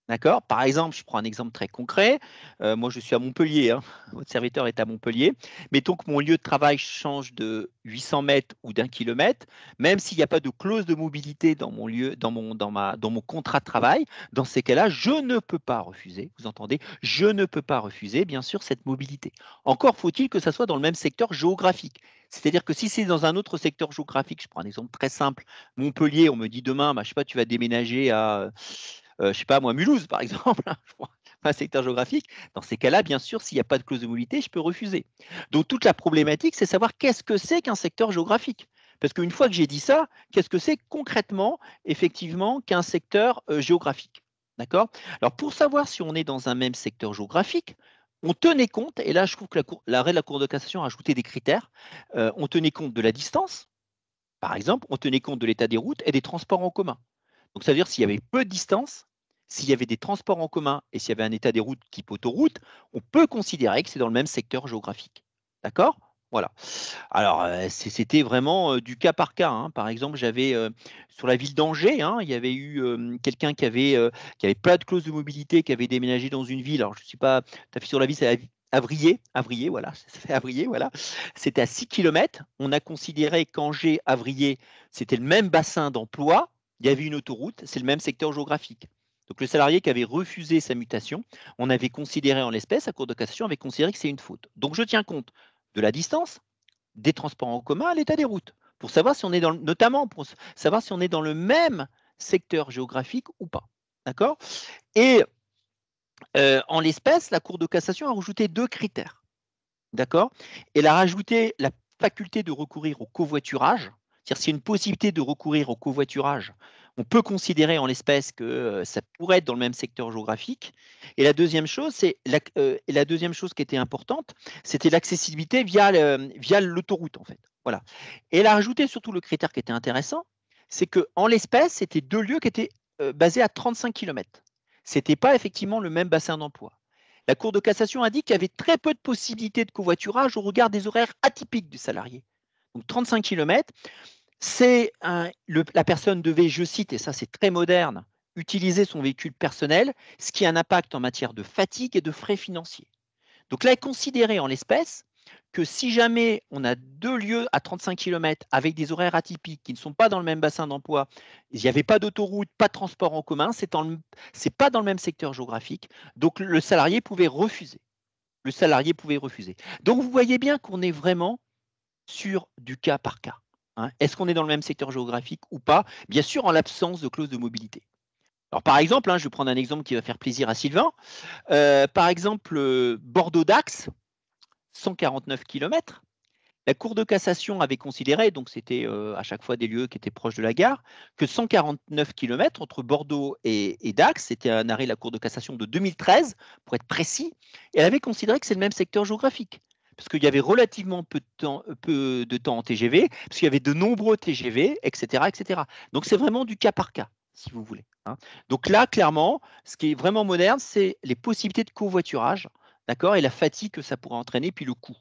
D'accord? Par exemple, je prends un exemple très concret. Moi, je suis à Montpellier, hein. Votre serviteur est à Montpellier. Mettons que mon lieu de travail change de 800 mètres ou d'1 kilomètre, même s'il n'y a pas de clause de mobilité dans mon lieu, dans mon contrat de travail, dans ces cas-là, je ne peux pas refuser, vous entendez? Je ne peux pas refuser, bien sûr, cette mobilité. Encore faut-il que ça soit dans le même secteur géographique. C'est-à-dire que si c'est dans un autre secteur géographique, je prends un exemple très simple, Montpellier, on me dit demain, bah, je sais pas, tu vas déménager à je sais pas moi, Mulhouse, par exemple, hein, un secteur géographique. Dans ces cas-là, bien sûr, s'il n'y a pas de clause de mobilité, je peux refuser. Donc, toute la problématique, c'est savoir qu'est-ce que c'est qu'un secteur géographique. Parce qu'une fois que j'ai dit ça, qu'est-ce que c'est concrètement, effectivement, qu'un secteur géographique? D'accord? Alors, pour savoir si on est dans un même secteur géographique, on tenait compte, et là, je trouve que l'arrêt de la Cour de cassation a ajouté des critères, on tenait compte de la distance, par exemple, on tenait compte de l'état des routes et des transports en commun. Donc, ça veut dire s'il y avait peu de distance, s'il y avait des transports en commun et s'il y avait un état des routes type autoroute, on peut considérer que c'est dans le même secteur géographique. D'accord? Voilà. Alors, c'était vraiment du cas par cas. Hein. Par exemple, j'avais sur la ville d'Angers, hein, il y avait eu quelqu'un qui avait pas de clause de mobilité, qui avait déménagé dans une ville. Alors, je ne sais pas, tu as fait sur la ville, c'est Avrier, voilà, ça fait Avrier, voilà. C'était à 6 km. On a considéré qu'Angers, Avrier, c'était le même bassin d'emploi. Il y avait une autoroute, c'est le même secteur géographique. Donc, le salarié qui avait refusé sa mutation, on avait considéré en l'espèce, la Cour de cassation avait considéré que c'est une faute. Donc, je tiens compte de la distance, des transports en commun à l'état des routes, pour savoir si on est notamment pour savoir si on est dans le même secteur géographique ou pas. D'accord? Et en l'espèce, la Cour de cassation a rajouté 2 critères. D'accord? Elle a rajouté la faculté de recourir au covoiturage. C'est-à-dire s'il y a une possibilité de recourir au covoiturage, on peut considérer en l'espèce que ça pourrait être dans le même secteur géographique. Et la deuxième chose, la deuxième chose qui était importante, c'était l'accessibilité via l'autoroute, en fait. Voilà. Et elle a rajouté surtout le critère qui était intéressant, c'est qu'en l'espèce, c'était 2 lieux qui étaient basés à 35 km. Ce n'était pas effectivement le même bassin d'emploi. La Cour de cassation indique qu'il y avait très peu de possibilités de covoiturage au regard des horaires atypiques du salarié. Donc 35 km, la personne devait, je cite, et ça c'est très moderne, utiliser son véhicule personnel, ce qui a un impact en matière de fatigue et de frais financiers. Donc là, est considéré en l'espèce que si jamais on a 2 lieux à 35 km avec des horaires atypiques qui ne sont pas dans le même bassin d'emploi, il n'y avait pas d'autoroute, pas de transport en commun, c'est pas dans le même secteur géographique, donc le salarié pouvait refuser. Le salarié pouvait refuser. Donc vous voyez bien qu'on est vraiment sur du cas par cas. Hein. Est-ce qu'on est dans le même secteur géographique ou pas? Bien sûr, en l'absence de clause de mobilité. Alors, par exemple, hein, je vais prendre un exemple qui va faire plaisir à Sylvain. Par exemple, Bordeaux-Dax, 149 km. La Cour de cassation avait considéré, donc c'était à chaque fois des lieux qui étaient proches de la gare, que 149 km entre Bordeaux et Dax, c'était un arrêt de la Cour de cassation de 2013, pour être précis, et elle avait considéré que c'est le même secteur géographique, parce qu'il y avait relativement peu de temps en TGV, parce qu'il y avait de nombreux TGV, etc. etc. Donc c'est vraiment du cas par cas, si vous voulez. Donc là, clairement, ce qui est vraiment moderne, c'est les possibilités de covoiturage, d'accord, et la fatigue que ça pourrait entraîner, puis le coût.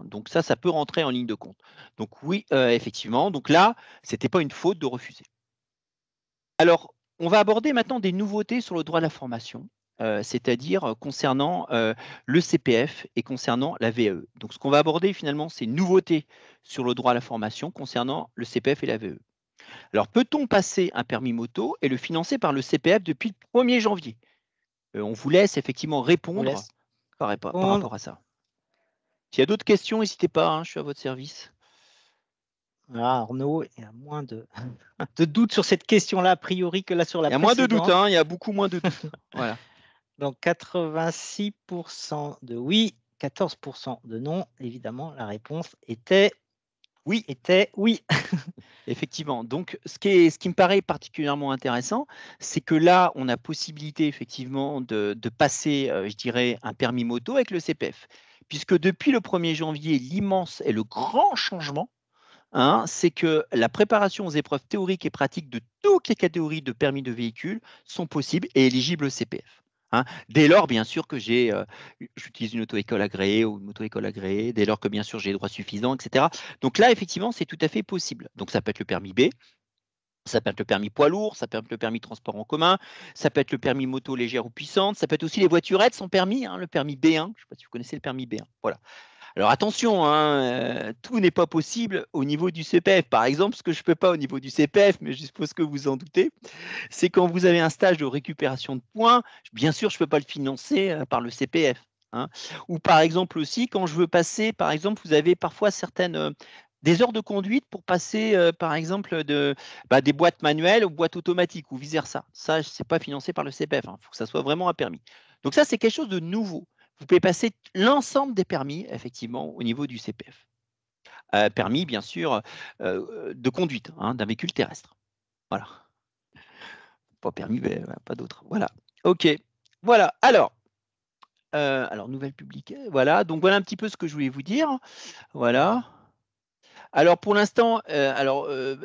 Donc ça peut rentrer en ligne de compte. Donc oui, effectivement. Donc là, ce n'était pas une faute de refuser. Alors, on va aborder maintenant des nouveautés sur le droit de la formation, c'est-à-dire concernant le CPF et concernant la VAE. Donc ce qu'on va aborder finalement, c'est une nouveauté sur le droit à la formation concernant le CPF et la VAE. Alors, peut-on passer un permis moto et le financer par le CPF depuis le 1er janvier? On vous laisse effectivement répondre par rapport à ça. S'il y a d'autres questions, n'hésitez pas, je suis à votre service. Voilà, Arnaud, il y a moins de doutes sur cette question-là, a priori, que là sur la précédente. Il y a moins de doutes, il y a beaucoup moins de doutes. Voilà. Donc 86% de oui, 14% de non. Évidemment, la réponse était oui. Effectivement. Donc, ce qui me paraît particulièrement intéressant, c'est que là, on a possibilité effectivement de passer, je dirais, un permis moto avec le CPF. Puisque depuis le 1er janvier, l'immense et le grand changement, c'est que la préparation aux épreuves théoriques et pratiques de toutes les catégories de permis de véhicule sont possibles et éligibles au CPF. Dès lors, bien sûr, que j'utilise une auto-école agréée ou une auto-école agréée, dès lors que, bien sûr, j'ai les droits suffisants, etc. Donc là, effectivement, c'est tout à fait possible. Donc ça peut être le permis B, ça peut être le permis poids lourd, ça peut être le permis transport en commun, ça peut être le permis moto légère ou puissante, ça peut être aussi les voiturettes sans permis, le permis B1. Je ne sais pas si vous connaissez le permis B1. Voilà. Alors attention, tout n'est pas possible au niveau du CPF. Par exemple, ce que je ne peux pas au niveau du CPF, mais je suppose que vous en doutez, c'est quand vous avez un stage de récupération de points, bien sûr, je ne peux pas le financer par le CPF. Ou par exemple aussi, quand je veux passer, par exemple, vous avez parfois des heures de conduite pour passer, par exemple, des boîtes manuelles aux boîtes automatiques ou vice-versa. Ça, ce n'est pas financé par le CPF. Il faut que ça soit vraiment un permis. Donc ça, c'est quelque chose de nouveau. Vous pouvez passer l'ensemble des permis, effectivement, au niveau du CPF. Permis, bien sûr, de conduite d'un véhicule terrestre. Voilà. Pas permis, mais pas d'autre. Voilà. OK. Voilà. Alors, nouvelle publique. Voilà. Donc, voilà un petit peu ce que je voulais vous dire. Voilà. Alors, pour l'instant, il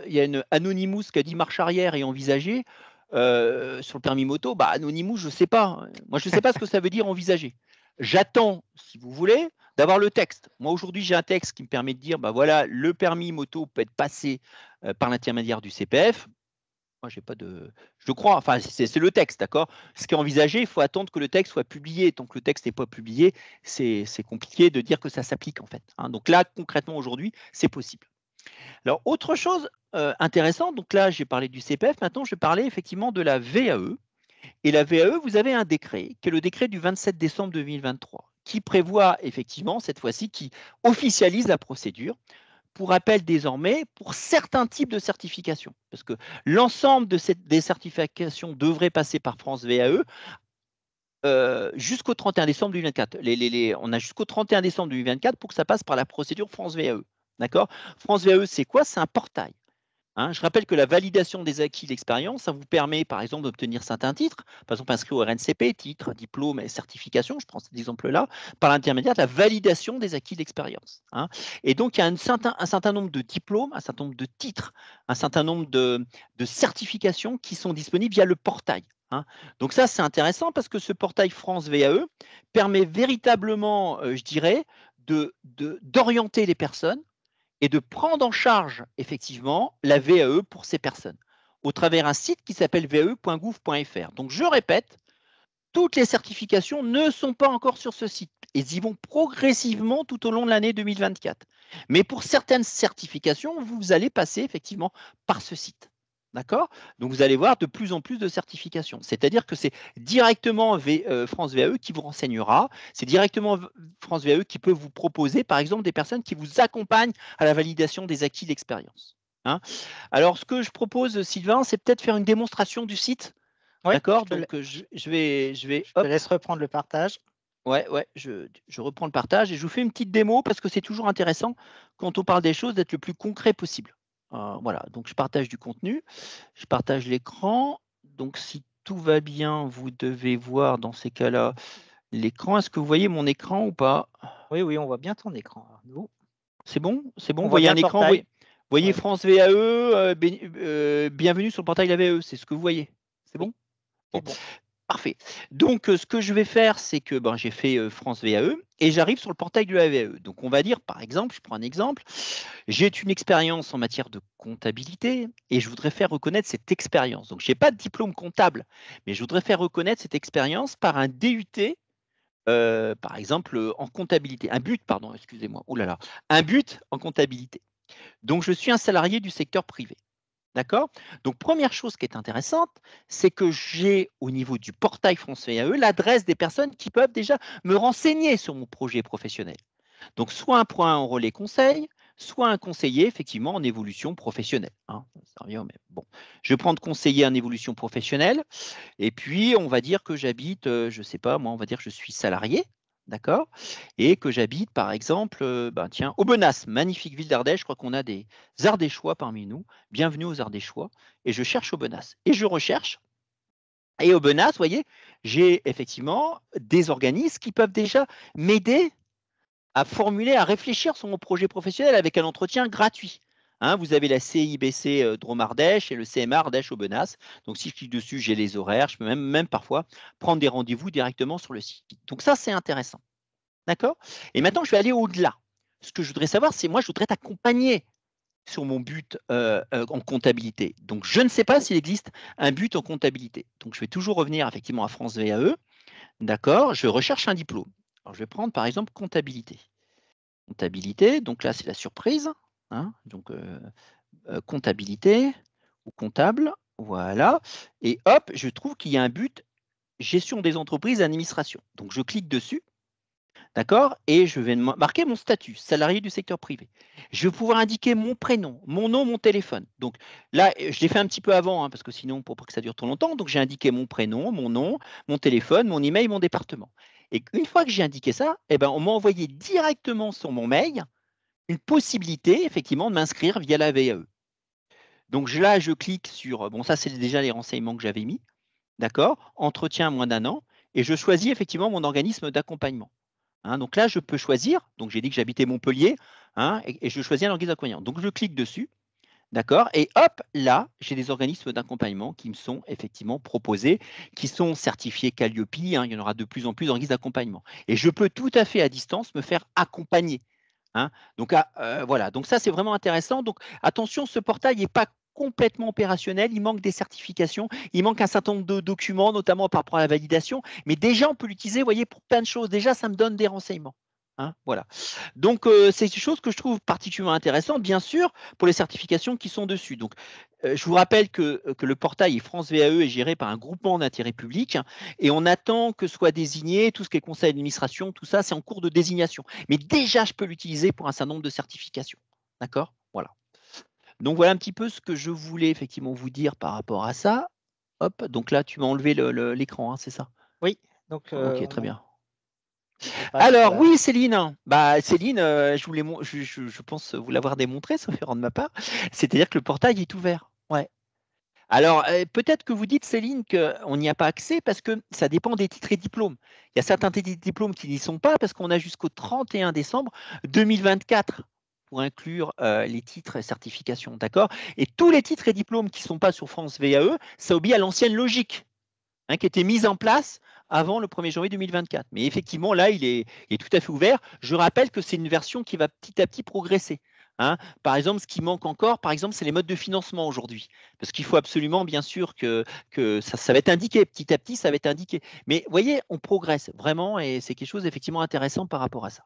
y a une Anonymous qui a dit marche arrière et envisager sur le permis moto. Anonymous, je ne sais pas. Moi, je ne sais pas ce que ça veut dire envisager. J'attends, si vous voulez, d'avoir le texte. Moi, aujourd'hui, j'ai un texte qui me permet de dire, voilà, le permis moto peut être passé par l'intermédiaire du CPF. Moi, j'ai pas de. Je crois, enfin, c'est le texte, d'accord? Ce qui est envisagé, il faut attendre que le texte soit publié. Tant que le texte n'est pas publié, c'est compliqué de dire que ça s'applique, en fait. Donc là, concrètement, aujourd'hui, c'est possible. Alors, autre chose intéressante, donc là, j'ai parlé du CPF, maintenant, je vais parler effectivement de la VAE. Et la VAE, vous avez un décret, qui est le décret du 27 décembre 2023, qui prévoit effectivement, cette fois-ci, qui officialise la procédure pour rappel désormais pour certains types de certifications. Parce que l'ensemble des certifications devrait passer par France VAE jusqu'au 31 décembre 2024. On a jusqu'au 31 décembre 2024 pour que ça passe par la procédure France VAE. D'accord? France VAE, c'est quoi? C'est un portail. Je rappelle que la validation des acquis de l'expérience, ça vous permet par exemple d'obtenir certains titres, par exemple inscrit au RNCP, titres, diplômes et certifications, je prends cet exemple-là, par l'intermédiaire de la validation des acquis de l'expérience. Et donc il y a un certain nombre de diplômes, un certain nombre de titres, un certain nombre de certifications qui sont disponibles via le portail. Donc ça, c'est intéressant parce que ce portail France VAE permet véritablement, je dirais, d'orienter les personnes et de prendre en charge effectivement la VAE pour ces personnes au travers d'un site qui s'appelle vae.gouv.fr. Donc je répète, toutes les certifications ne sont pas encore sur ce site. Elles y vont progressivement tout au long de l'année 2024. Mais pour certaines certifications, vous allez passer effectivement par ce site. D'accord? Donc vous allez voir de plus en plus de certifications. C'est-à-dire que c'est directement France VAE qui vous renseignera. C'est directement France VAE qui peut vous proposer, par exemple, des personnes qui vous accompagnent à la validation des acquis de l'expérience. Alors, ce que je propose, Sylvain, c'est peut-être faire une démonstration du site. Ouais, d'accord? Donc, je vais te laisse reprendre le partage. Ouais, ouais, je reprends le partage et je vous fais une petite démo parce que c'est toujours intéressant quand on parle des choses d'être le plus concret possible. Voilà, donc je partage du contenu, je partage l'écran. Donc si tout va bien, vous devez voir dans ces cas-là l'écran. Est-ce que vous voyez mon écran ou pas? Oui, oui, on voit bien ton écran, Arnaud. C'est bon? C'est bon? On Vous voit voyez bien un le écran? portail. Voyez Ouais, France VAE, bienvenue sur le portail de la VAE, c'est ce que vous voyez. C'est oui, bon? c'est Bon. bon. Parfait. Donc, ce que je vais faire, c'est que j'ai fait France VAE et j'arrive sur le portail de la VAE. Donc, on va dire, par exemple, je prends un exemple, j'ai une expérience en matière de comptabilité et je voudrais faire reconnaître cette expérience. Donc, je n'ai pas de diplôme comptable, mais je voudrais faire reconnaître cette expérience par un DUT, par exemple, en comptabilité. Un but, pardon, excusez-moi. Oh là là. Un but en comptabilité. Donc, je suis un salarié du secteur privé. D'accord? Donc, première chose qui est intéressante, c'est que j'ai au niveau du portail France VAE l'adresse des personnes qui peuvent déjà me renseigner sur mon projet professionnel. Donc, soit un point en relais conseil, soit un conseiller effectivement en évolution professionnelle. Hein, ça revient au même. Bon, je vais prendre conseiller en évolution professionnelle. Et puis, on va dire que j'habite, je ne sais pas, moi, on va dire que je suis salarié, d'accord? Et que j'habite, par exemple, tiens, Aubenas, magnifique ville d'Ardèche. Je crois qu'on a des Ardéchois parmi nous. Bienvenue aux Ardéchois. Et je cherche Aubenas. Et je recherche. Et Aubenas, vous voyez, j'ai effectivement des organismes qui peuvent déjà m'aider à formuler, à réfléchir sur mon projet professionnel avec un entretien gratuit. Hein, vous avez la CIBC Drôme Ardèche et le CMA Ardèche Aubenas. Donc, si je clique dessus, j'ai les horaires. Je peux même parfois prendre des rendez-vous directement sur le site. Donc, ça, c'est intéressant. D'accord? Et maintenant, je vais aller au-delà. Ce que je voudrais savoir, c'est moi, je voudrais t'accompagner sur mon but en comptabilité. Donc, je ne sais pas s'il existe un but en comptabilité. Donc, je vais toujours revenir effectivement à France VAE. D'accord? Je recherche un diplôme. Alors, je vais prendre par exemple comptabilité. Comptabilité, donc là, c'est la surprise. Hein, donc, comptabilité ou comptable, voilà. Et hop, je trouve qu'il y a un but, gestion des entreprises et administration. Donc, je clique dessus, d'accord, et je vais marquer mon statut, salarié du secteur privé. Je vais pouvoir indiquer mon prénom, mon nom, mon téléphone. Donc là, je l'ai fait un petit peu avant, hein, parce que sinon, pour pas que ça dure trop longtemps, donc j'ai indiqué mon prénom, mon nom, mon téléphone, mon email, mon département. Et une fois que j'ai indiqué ça, eh ben, on m'a envoyé directement sur mon mail une possibilité, effectivement, de m'inscrire via la VAE. Donc là, je clique sur, bon, ça, c'est déjà les renseignements que j'avais mis, d'accord, entretien moins d'un an, et je choisis effectivement mon organisme d'accompagnement. Hein, donc là, je peux choisir, donc j'ai dit que j'habitais Montpellier, hein, et je choisis un organisme d'accompagnement. Donc je clique dessus, d'accord, et hop, là, j'ai des organismes d'accompagnement qui me sont effectivement proposés, qui sont certifiés Calliope, hein, il y en aura de plus en plus d'organismes d'accompagnement. Et je peux tout à fait à distance me faire accompagner. Hein. Donc, voilà, donc ça c'est vraiment intéressant. Donc attention, ce portail n'est pas complètement opérationnel, il manque des certifications, il manque un certain nombre de documents, notamment par rapport à la validation, mais déjà on peut l'utiliser, vous voyez, pour plein de choses. Déjà, ça me donne des renseignements. Hein, voilà. Donc, c'est une chose que je trouve particulièrement intéressante, bien sûr, pour les certifications qui sont dessus. Donc, je vous rappelle que le portail France VAE est géré par un groupement d'intérêt public et on attend que soit désigné tout ce qui est conseil d'administration, tout ça, c'est en cours de désignation. Mais déjà, je peux l'utiliser pour un certain nombre de certifications. D'accord? Voilà. Donc, voilà un petit peu ce que je voulais effectivement vous dire par rapport à ça. Hop, donc là, tu m'as enlevé l'écran, hein, c'est ça? Oui, donc Ok, très bien. on te passe. Alors oui, Céline. Céline, je pense vous l'avoir démontré, sauf erreur de ma part. C'est-à-dire que le portail est ouvert. Ouais. Alors peut-être que vous dites, Céline, qu'on n'y a pas accès parce que ça dépend des titres et diplômes. Il y a certains diplômes qui n'y sont pas parce qu'on a jusqu'au 31 décembre 2024 pour inclure les titres et certifications. D'accord? Et tous les titres et diplômes qui ne sont pas sur France VAE, ça obéit à l'ancienne logique. Hein, qui était mise en place avant le 1er janvier 2024. Mais effectivement, là, il est tout à fait ouvert. Je rappelle que c'est une version qui va petit à petit progresser. Hein. Par exemple, ce qui manque encore, par exemple, c'est les modes de financement aujourd'hui. Parce qu'il faut absolument, bien sûr, que ça va être indiqué. Petit à petit, ça va être indiqué. Mais vous voyez, on progresse vraiment et c'est quelque chose d'effectivement intéressant par rapport à ça.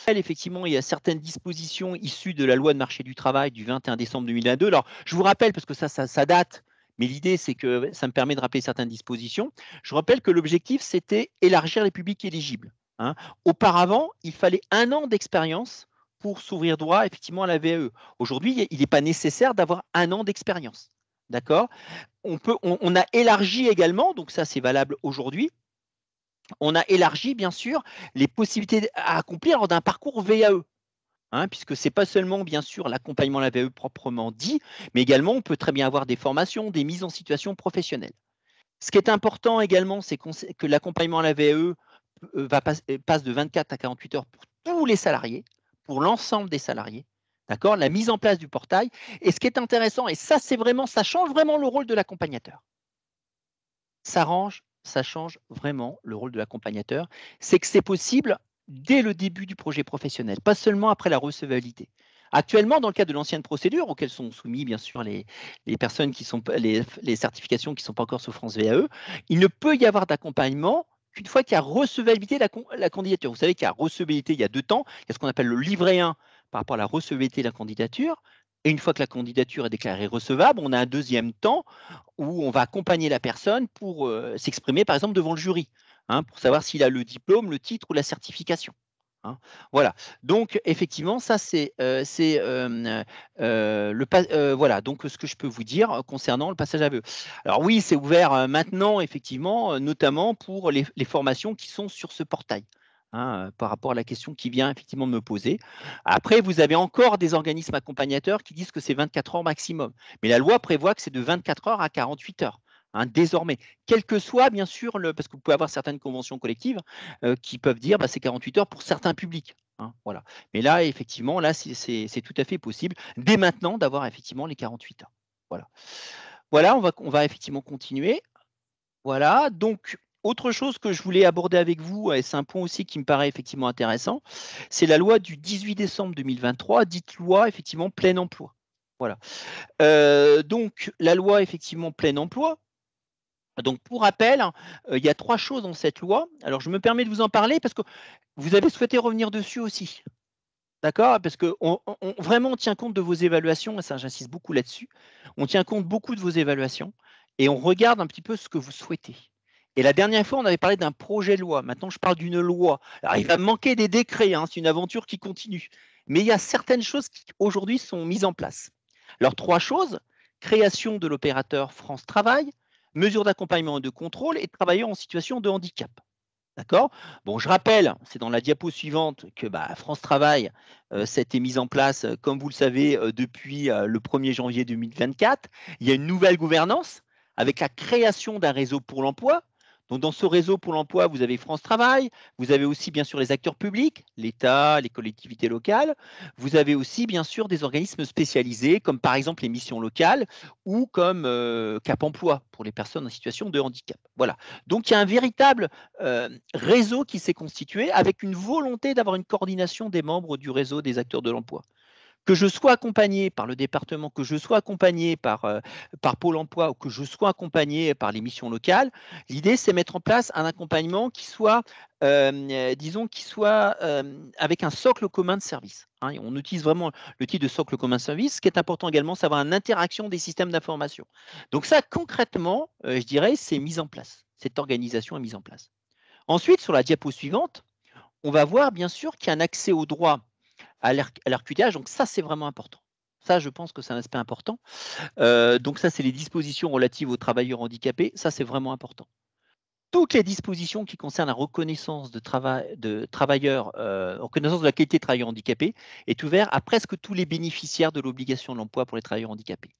Effectivement, il y a certaines dispositions issues de la loi de marché du travail du 21 décembre 2022. Alors, je vous rappelle, parce que ça date, mais l'idée, c'est que ça me permet de rappeler certaines dispositions. Je rappelle que l'objectif, c'était élargir les publics éligibles. Hein. Auparavant, il fallait 1 an d'expérience pour s'ouvrir droit effectivement à la VAE. Aujourd'hui, il n'est pas nécessaire d'avoir 1 an d'expérience. D'accord? On a élargi également, donc ça c'est valable aujourd'hui, on a élargi, bien sûr, les possibilités à accomplir lors d'un parcours VAE. Puisque ce n'est pas seulement, bien sûr, l'accompagnement à la VAE proprement dit, mais également, on peut très bien avoir des formations, des mises en situation professionnelle. Ce qui est important également, c'est que l'accompagnement à la VAE passe de 24 à 48 heures pour tous les salariés, pour l'ensemble des salariés. D'accord, la mise en place du portail. Et ce qui est intéressant, et ça, ça change vraiment le rôle de l'accompagnateur. Ça change vraiment le rôle de l'accompagnateur. C'est que c'est possible dès le début du projet professionnel, pas seulement après la recevabilité. Actuellement, dans le cadre de l'ancienne procédure, auquel sont soumis bien sûr les personnes qui sont les certifications qui ne sont pas encore sous France VAE, il ne peut y avoir d'accompagnement qu'une fois qu'il y a recevabilité de la candidature. Vous savez qu'il y a recevabilité, il y a 2 temps. Il y a ce qu'on appelle le livret 1 par rapport à la recevabilité de la candidature. Et une fois que la candidature est déclarée recevable, on a un deuxième temps où on va accompagner la personne pour s'exprimer, par exemple, devant le jury, pour savoir s'il a le diplôme, le titre ou la certification. Voilà. Donc, effectivement, ça, c'est voilà. Donc, ce que je peux vous dire concernant le passage à VAE. Alors, oui, c'est ouvert maintenant, effectivement, notamment pour les formations qui sont sur ce portail. Par rapport à la question qui vient effectivement me poser. Après, vous avez encore des organismes accompagnateurs qui disent que c'est 24 heures maximum. Mais la loi prévoit que c'est de 24 heures à 48 heures, désormais. Quel que soit, bien sûr, parce que vous pouvez avoir certaines conventions collectives qui peuvent dire c'est 48 heures pour certains publics. Voilà. Mais là, effectivement, là, c'est tout à fait possible, dès maintenant, d'avoir effectivement les 48 heures. Voilà. Voilà, on va effectivement continuer. Voilà, donc autre chose que je voulais aborder avec vous, et c'est un point aussi qui me paraît effectivement intéressant, c'est la loi du 18 décembre 2023, dite loi effectivement plein emploi. Voilà. Donc la loi effectivement plein emploi. Donc pour rappel, il y a 3 choses dans cette loi. Alors je me permets de vous en parler parce que vous avez souhaité revenir dessus aussi. D'accord? Parce que vraiment on tient compte de vos évaluations, et ça j'insiste beaucoup là-dessus. On tient compte beaucoup de vos évaluations et on regarde un petit peu ce que vous souhaitez. Et la dernière fois, on avait parlé d'un projet de loi. Maintenant, je parle d'une loi. Alors, il va me manquer des décrets, c'est une aventure qui continue. Mais il y a certaines choses qui, aujourd'hui, sont mises en place. Alors, 3 choses. Création de l'opérateur France Travail, mesures d'accompagnement et de contrôle et travailleurs en situation de handicap. D'accord? Bon, je rappelle, c'est dans la diapo suivante que France Travail s'était mise en place, comme vous le savez, depuis le 1er janvier 2024. Il y a une nouvelle gouvernance avec la création d'un réseau pour l'emploi. Donc, dans ce réseau pour l'emploi, vous avez France Travail, vous avez aussi bien sûr les acteurs publics, l'État, les collectivités locales. Vous avez aussi bien sûr des organismes spécialisés, comme par exemple les missions locales ou comme Cap Emploi pour les personnes en situation de handicap. Voilà. Donc, il y a un véritable réseau qui s'est constitué avec une volonté d'avoir une coordination des membres du réseau des acteurs de l'emploi. Que je sois accompagné par le département, que je sois accompagné par Pôle emploi ou que je sois accompagné par les missions locales, l'idée, c'est mettre en place un accompagnement qui soit, disons, avec un socle commun de services. On utilise vraiment le titre de socle commun de services. Ce qui est important également, c'est d'avoir une interaction des systèmes d'information. Donc ça, concrètement, je dirais, c'est mis en place. Cette organisation est mise en place. Ensuite, sur la diapo suivante, on va voir bien sûr qu'il y a un accès au droit à l'RQTH. Donc ça, c'est vraiment important. Ça, je pense que c'est un aspect important. Donc ça, c'est les dispositions relatives aux travailleurs handicapés. Ça, c'est vraiment important. Toutes les dispositions qui concernent la reconnaissance de travailleurs, reconnaissance de la qualité de travailleur handicapé est ouvert à presque tous les bénéficiaires de l'obligation de l'emploi pour les travailleurs handicapés.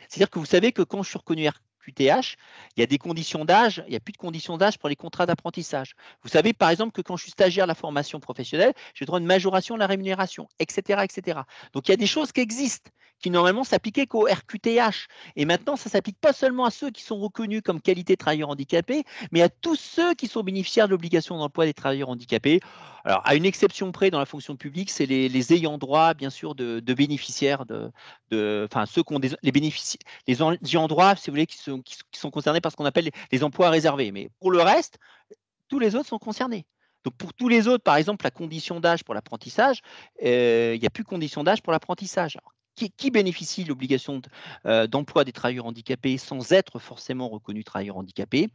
C'est-à-dire que vous savez que quand je suis reconnu RQTH, il y a des conditions d'âge, il n'y a plus de conditions d'âge pour les contrats d'apprentissage. Vous savez par exemple que quand je suis stagiaire à la formation professionnelle, j'ai droit à une majoration de la rémunération, etc., etc. Donc il y a des choses qui existent, qui normalement s'appliquaient qu'au RQTH. Et maintenant, ça ne s'applique pas seulement à ceux qui sont reconnus comme qualité de travailleurs handicapés, mais à tous ceux qui sont bénéficiaires de l'obligation d'emploi des travailleurs handicapés. Alors, à une exception près dans la fonction publique, c'est les ayants droit, bien sûr, de bénéficiaires, enfin, ceux qui ont les ayants droit, si vous voulez, qui sont concernés par ce qu'on appelle les emplois réservés. Mais pour le reste, tous les autres sont concernés. Donc, pour tous les autres, par exemple, la condition d'âge pour l'apprentissage, il n'y a plus de condition d'âge pour l'apprentissage. Qui bénéficie de l'obligation d'emploi des travailleurs handicapés sans être forcément reconnus travailleurs handicapés?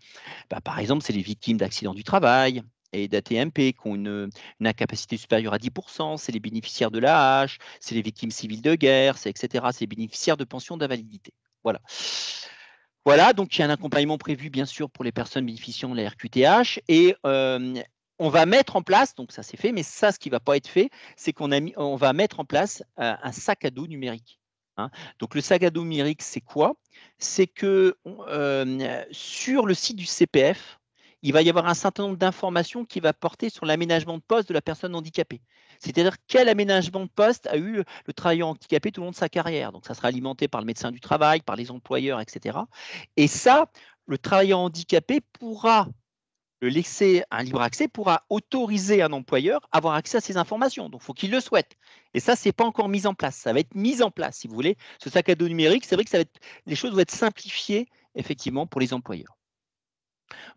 Par exemple, c'est les victimes d'accidents du travail et d'AT-MP qui ont une incapacité supérieure à 10%, c'est les bénéficiaires de l'AH, c'est les victimes civiles de guerre, etc. C'est les bénéficiaires de pensions d'invalidité. Voilà. Voilà, donc il y a un accompagnement prévu bien sûr pour les personnes bénéficiant de la RQTH et on va mettre en place, donc ça c'est fait, mais ça ce qui ne va pas être fait, c'est on va mettre en place un sac à dos numérique. Hein. Donc le sac à dos numérique, c'est quoi? C'est que sur le site du CPF, il va y avoir un certain nombre d'informations qui va porter sur l'aménagement de poste de la personne handicapée. C'est-à-dire quel aménagement de poste a eu le travailleur handicapé tout au long de sa carrière. Donc ça sera alimenté par le médecin du travail, par les employeurs, etc. Et ça, le travailleur handicapé pourra le laisser un libre accès, pourra autoriser un employeur à avoir accès à ces informations. Donc, il faut qu'il le souhaite. Et ça, ce n'est pas encore mis en place. Ça va être mis en place, si vous voulez. Ce sac à dos numérique, c'est vrai que les choses vont être simplifiées, effectivement, pour les employeurs.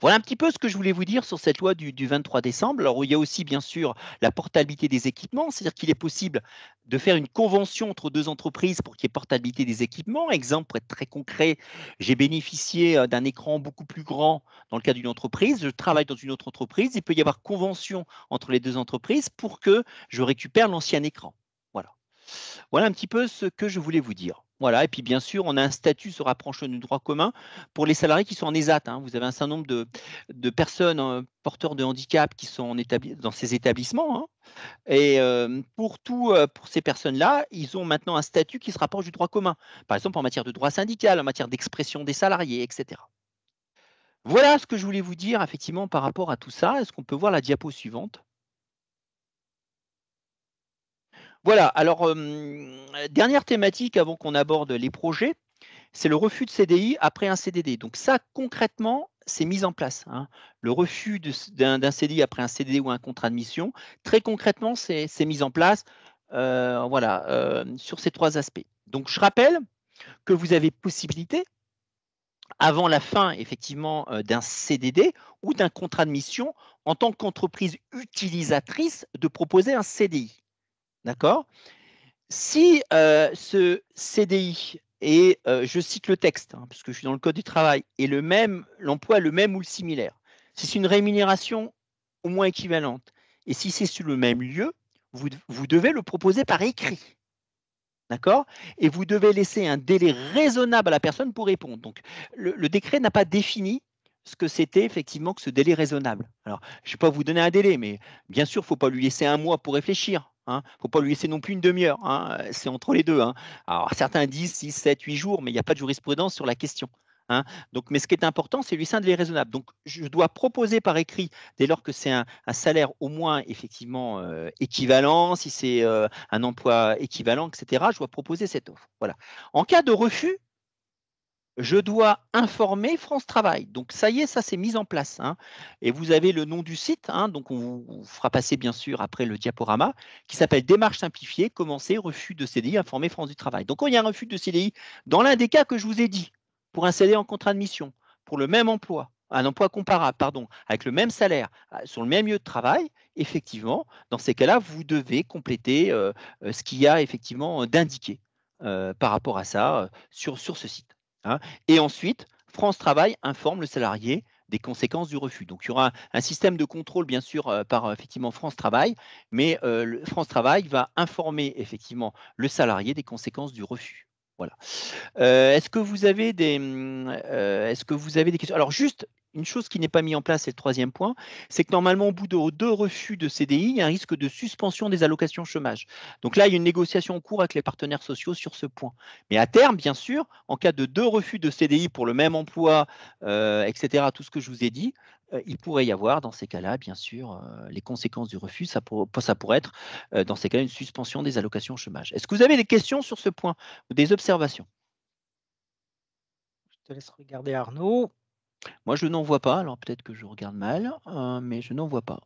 Voilà un petit peu ce que je voulais vous dire sur cette loi du 23 décembre. Alors, il y a aussi, bien sûr, la portabilité des équipements, c'est-à-dire qu'il est possible de faire une convention entre deux entreprises pour qu'il y ait portabilité des équipements. Exemple, pour être très concret, j'ai bénéficié d'un écran beaucoup plus grand dans le cas d'une entreprise, je travaille dans une autre entreprise, il peut y avoir convention entre les deux entreprises pour que je récupère l'ancien écran. Voilà. Voilà un petit peu ce que je voulais vous dire. Voilà, et puis bien sûr, on a un statut se rapprochant du droit commun pour les salariés qui sont en ESAT. Hein. Vous avez un certain nombre de personnes porteurs de handicap qui sont dans ces établissements. Hein. Et pour ces personnes-là, ils ont maintenant un statut qui se rapproche du droit commun. Par exemple, en matière de droit syndical, en matière d'expression des salariés, etc. Voilà ce que je voulais vous dire effectivement par rapport à tout ça. Est-ce qu'on peut voir la diapo suivante? Voilà, alors dernière thématique avant qu'on aborde les projets. C'est le refus de CDI après un CDD. Donc ça, concrètement, c'est mis en place. Hein. Le refus d'un CDI après un CDD ou un contrat de mission, très concrètement, c'est mis en place voilà, sur ces trois aspects. Donc je rappelle que vous avez possibilité, avant la fin effectivement d'un CDD ou d'un contrat de mission, en tant qu'entreprise utilisatrice, de proposer un CDI. D'accord? Si ce CDI et je cite le texte, hein, parce que je suis dans le code du travail, et l'emploi est le même ou le similaire, si c'est une rémunération au moins équivalente, et si c'est sur le même lieu, vous devez le proposer par écrit. D'accord? Et vous devez laisser un délai raisonnable à la personne pour répondre. Donc, le décret n'a pas défini ce que c'était effectivement que ce délai raisonnable. Alors, je ne vais pas vous donner un délai, mais bien sûr, il ne faut pas lui laisser un mois pour réfléchir. Il ne faut pas lui laisser non plus une demi-heure. Hein. C'est entre les deux. Hein. Alors, certains disent 6, 7, 8 jours, mais il n'y a pas de jurisprudence sur la question. Hein. Donc, mais ce qui est important, c'est lui laisser un délai raisonnable. Donc, je dois proposer par écrit, dès lors que c'est un salaire au moins effectivement équivalent, si c'est un emploi équivalent, etc., je dois proposer cette offre. Voilà. En cas de refus, je dois informer France Travail. Donc, ça y est, ça c'est mis en place. Hein. Et vous avez le nom du site, hein, donc on vous fera passer bien sûr après le diaporama, qui s'appelle Démarche simplifiée, commencer, refus de CDI, informer France du Travail. Donc, quand il y a un refus de CDI, dans l'un des cas que je vous ai dit, pour un CDI en contrat de mission, pour le même emploi, un emploi comparable, pardon, avec le même salaire, sur le même lieu de travail, effectivement, dans ces cas-là, vous devez compléter ce qu'il y a effectivement d'indiqué par rapport à ça sur ce site. Hein. Et ensuite, France Travail informe le salarié des conséquences du refus. Donc, il y aura un système de contrôle, bien sûr, par effectivement France Travail, mais France Travail va informer effectivement le salarié des conséquences du refus. Voilà. Est-ce que vous avez des questions? Alors, juste une chose qui n'est pas mise en place, c'est le troisième point, c'est que normalement, au bout de 2 refus de CDI, il y a un risque de suspension des allocations chômage. Donc là, il y a une négociation en cours avec les partenaires sociaux sur ce point. Mais à terme, bien sûr, en cas de 2 refus de CDI pour le même emploi, etc., tout ce que je vous ai dit, il pourrait y avoir dans ces cas-là, bien sûr, les conséquences du refus, ça pourrait être dans ces cas-là une suspension des allocations chômage. Est-ce que vous avez des questions sur ce point ou des observations? Je te laisse regarder Arnaud. Moi, je n'en vois pas, alors peut-être que je regarde mal, mais je n'en vois pas.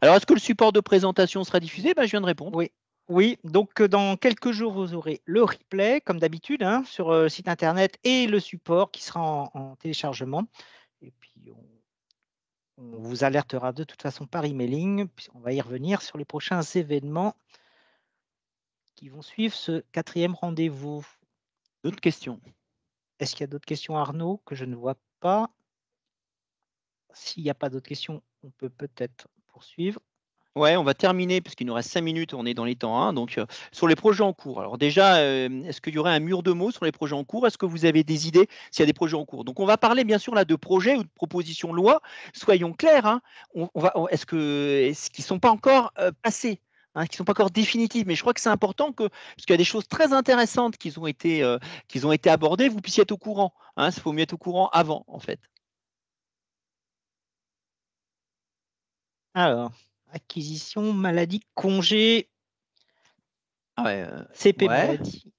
Alors, est-ce que le support de présentation sera diffusé? Je viens de répondre. Oui, oui. Donc, dans quelques jours, vous aurez le replay, comme d'habitude, hein, sur le site internet et le support qui sera en téléchargement. Et puis, on vous alertera de toute façon par emailing. Puis on va y revenir sur les prochains événements qui vont suivre ce 4e rendez-vous. D'autres questions? Est-ce qu'il y a d'autres questions, Arnaud, que je ne vois pas? S'il n'y a pas d'autres questions, on peut peut-être poursuivre. Ouais, on va terminer puisqu'il nous reste 5 minutes, on est dans les temps, hein, donc sur les projets en cours. Alors déjà, est-ce qu'il y aurait un mur de mots sur les projets en cours? Est-ce que vous avez des idées s'il y a des projets en cours? Donc on va parler bien sûr là de projets ou de propositions de loi. Soyons clairs, hein, est-ce qu'ils ne sont pas encore passés, hein, qui ne sont pas encore définitifs? Mais je crois que c'est important que, parce qu'il y a des choses très intéressantes qui ont été abordées, vous puissiez être au courant. Hein, il faut mieux être au courant avant, en fait. Alors, acquisition, maladie, congé, Ah ouais, CP ouais. maladie.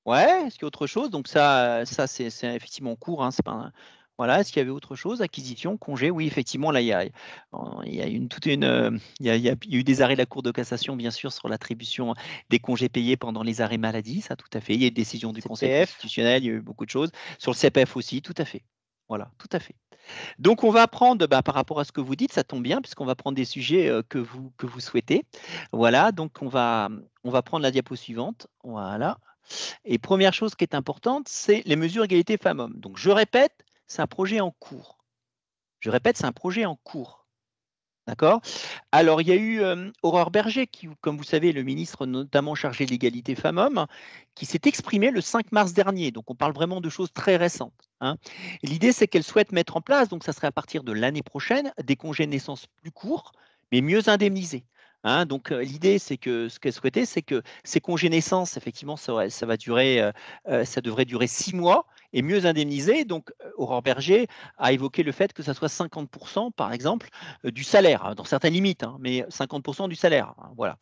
Ouais, est-ce qu'il y a autre chose? Donc ça c'est effectivement en cours, hein, c'est pas voilà, est-ce qu'il y avait autre chose? Acquisition, congé, oui, effectivement, là, il y a une toute une, il y a eu des arrêts de la Cour de cassation, bien sûr, sur l'attribution des congés payés pendant les arrêts maladie, ça, tout à fait. Il y a eu des décisions du Conseil CPF. constitutionnel, il y a eu beaucoup de choses. Sur le CPF aussi, tout à fait. Voilà, tout à fait. Donc, on va prendre, par rapport à ce que vous dites, ça tombe bien, puisqu'on va prendre des sujets que vous souhaitez. Voilà, donc on va prendre la diapo suivante. Voilà. Et première chose qui est importante, c'est les mesures égalité femmes-hommes. Donc, je répète, c'est un projet en cours. Je répète, c'est un projet en cours. D'accord? Alors, il y a eu Aurore Berger, qui, comme vous savez, le ministre notamment chargé de l'égalité femmes-hommes, qui s'est exprimé le 5 mars dernier. Donc, on parle vraiment de choses très récentes. Hein. L'idée, c'est qu'elle souhaite mettre en place, donc ça serait à partir de l'année prochaine, des congés de naissance plus courts, mais mieux indemnisés. Hein, donc l'idée, c'est que ce qu'elle souhaitait, c'est que ces congés naissance, effectivement, ça va durer, ça devrait durer 6 mois et mieux indemnisés. Donc Aurore Berger a évoqué le fait que ça soit 50%, par exemple, du salaire, hein, dans certaines limites, hein, mais 50% du salaire. Hein, voilà.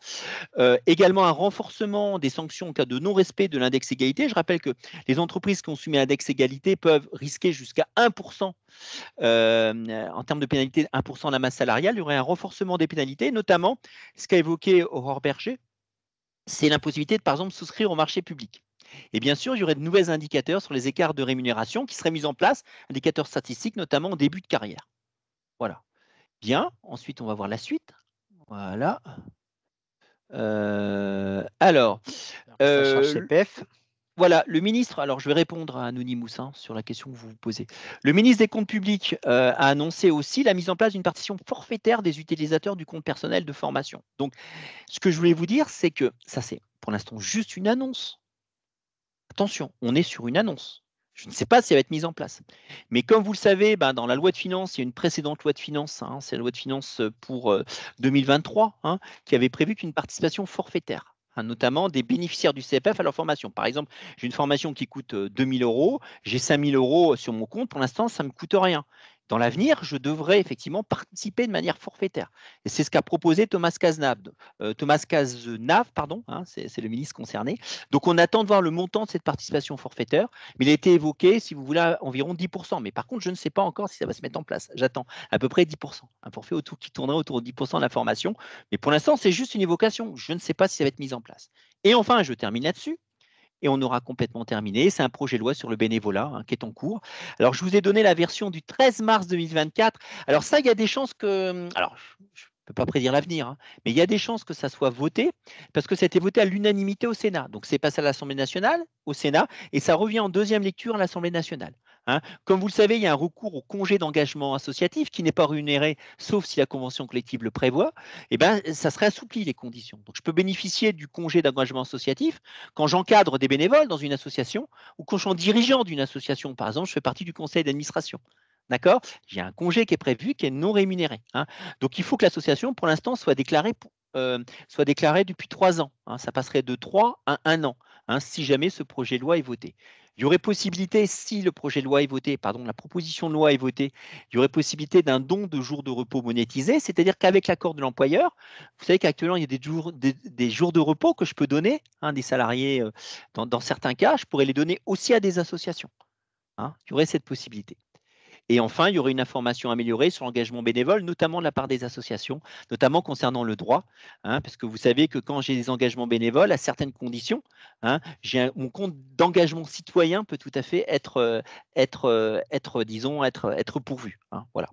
Également un renforcement des sanctions en cas de non-respect de l'index égalité. Je rappelle que les entreprises qui ont soumis à l'index égalité peuvent risquer jusqu'à 1%, en termes de pénalité, 1% de la masse salariale. Il y aurait un renforcement des pénalités, notamment ce qu'a évoqué Aurore Berger, c'est l'impossibilité de, par exemple, souscrire au marché public. Et bien sûr, il y aurait de nouveaux indicateurs sur les écarts de rémunération qui seraient mis en place, indicateurs statistiques, notamment au début de carrière. Voilà. Bien. Ensuite, on va voir la suite. Voilà. Alors, Ça charge CPF. voilà, le ministre, alors je vais répondre à Anonymous sur la question que vous vous posez. Le ministre des Comptes publics a annoncé aussi la mise en place d'une partition forfaitaire des utilisateurs du compte personnel de formation. Donc, ce que je voulais vous dire, c'est que ça, c'est pour l'instant juste une annonce. Attention, on est sur une annonce. Je ne sais pas si elle va être mise en place. Mais comme vous le savez, dans la loi de finances, il y a une précédente loi de finances, hein, c'est la loi de finances pour 2023, hein, qui avait prévu qu'une participation forfaitaire, hein, notamment des bénéficiaires du CPF à leur formation. Par exemple, j'ai une formation qui coûte 2 000 euros, j'ai 5 000 euros sur mon compte, pour l'instant, ça ne me coûte rien. Dans l'avenir, je devrais effectivement participer de manière forfaitaire. Et c'est ce qu'a proposé Thomas Cazenave, pardon, hein, c'est le ministre concerné. Donc, on attend de voir le montant de cette participation forfaitaire, mais il a été évoqué, si vous voulez, à environ 10%. Mais par contre, je ne sais pas encore si ça va se mettre en place. J'attends à peu près 10%. Un forfait qui tournerait autour de 10% de la formation. Mais pour l'instant, c'est juste une évocation. Je ne sais pas si ça va être mis en place. Et enfin, je termine là-dessus. Et on aura complètement terminé. C'est un projet de loi sur le bénévolat, hein, qui est en cours. Alors, je vous ai donné la version du 13 mars 2024. Alors ça, il y a des chances que... Alors, je ne peux pas prédire l'avenir, hein, mais il y a des chances que ça soit voté, parce que ça a été voté à l'unanimité au Sénat. Donc, c'est passé à l'Assemblée nationale, au Sénat, et ça revient en deuxième lecture à l'Assemblée nationale. Hein. Comme vous le savez, il y a un recours au congé d'engagement associatif qui n'est pas rémunéré, sauf si la convention collective le prévoit. Eh bien, ça serait assoupli les conditions. Donc, je peux bénéficier du congé d'engagement associatif quand j'encadre des bénévoles dans une association ou quand je suis dirigeant d'une association. Par exemple, je fais partie du conseil d'administration. D'accord? J'ai un congé qui est prévu, qui est non rémunéré. Hein. Donc, il faut que l'association, pour l'instant, soit déclarée depuis 3 ans. Hein. Ça passerait de 3 à 1 an, hein, si jamais ce projet de loi est voté. Il y aurait possibilité, si le projet de loi est voté, pardon, la proposition de loi est votée, il y aurait possibilité d'un don de jours de repos monétisés, c'est-à-dire qu'avec l'accord de l'employeur, vous savez qu'actuellement, il y a des jours de repos que je peux donner, hein, des salariés, dans certains cas, je pourrais les donner aussi à des associations. Hein, il y aurait cette possibilité. Et enfin, il y aurait une information améliorée sur l'engagement bénévole, notamment de la part des associations, notamment concernant le droit, hein, parce que vous savez que quand j'ai des engagements bénévoles, à certaines conditions, hein, mon compte d'engagement citoyen peut tout à fait être pourvu. Hein, voilà.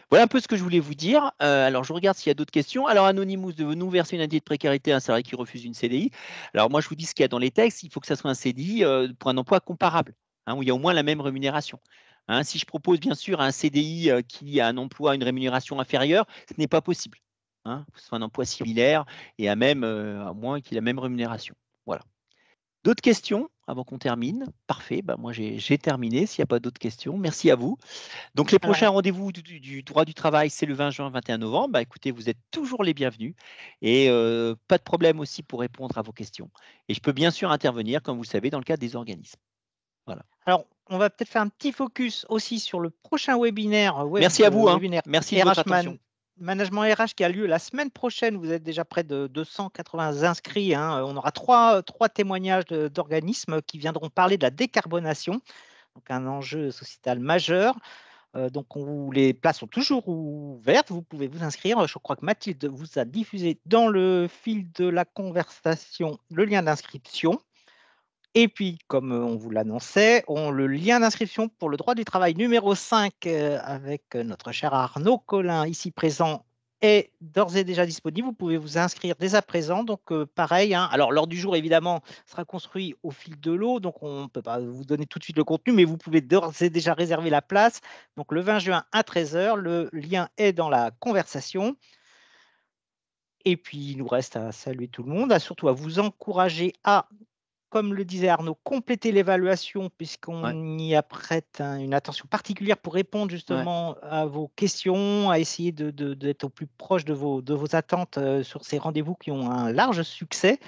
Voilà un peu ce que je voulais vous dire. Alors, je regarde s'il y a d'autres questions. Alors, Anonymous, de nous verser une indemnité de précarité à un salarié qui refuse une CDI. Alors, moi, je vous dis ce qu'il y a dans les textes. Il faut que ça soit un CDI pour un emploi comparable, hein, où il y a au moins la même rémunération. Hein, si je propose bien sûr un CDI qui a un emploi, une rémunération inférieure, ce n'est pas possible. hein, soit un emploi similaire et à moins qu'il ait la même rémunération. Voilà. D'autres questions avant qu'on termine? Parfait, bah, moi j'ai terminé s'il n'y a pas d'autres questions. Merci à vous. Donc les prochains Alors, rendez-vous du droit du travail, c'est le 20 juin, 21 novembre. Bah, écoutez, vous êtes toujours les bienvenus et pas de problème aussi pour répondre à vos questions. Et je peux bien sûr intervenir, comme vous le savez, dans le cadre des organismes. Voilà. alors, on va peut-être faire un petit focus aussi sur le prochain webinaire, Merci à vous, hein. webinaire Merci de votre RH attention. Management RH qui a lieu la semaine prochaine. Vous êtes déjà près de 280 inscrits, hein. On aura trois témoignages d'organismes qui viendront parler de la décarbonation, donc un enjeu sociétal majeur. Donc, les places sont toujours ouvertes. Vous pouvez vous inscrire. Je crois que Mathilde vous a diffusé dans le fil de la conversation le lien d'inscription. Et puis, comme on vous l'annonçait, le lien d'inscription pour le droit du travail numéro 5 avec notre cher Arnaud Collin, ici présent, est d'ores et déjà disponible. Vous pouvez vous inscrire dès à présent. Donc, pareil, hein. Alors, l'ordre du jour, évidemment, sera construit au fil de l'eau. Donc, on ne peut pas vous donner tout de suite le contenu, mais vous pouvez d'ores et déjà réserver la place. Donc, le 20 juin à 13 h, le lien est dans la conversation. Et puis, il nous reste à saluer tout le monde, surtout à vous encourager à, comme le disait Arnaud, compléter l'évaluation puisqu'on y apprête une attention particulière pour répondre justement à vos questions, à essayer d'être au plus proche de vos attentes sur ces rendez-vous qui ont un large succès.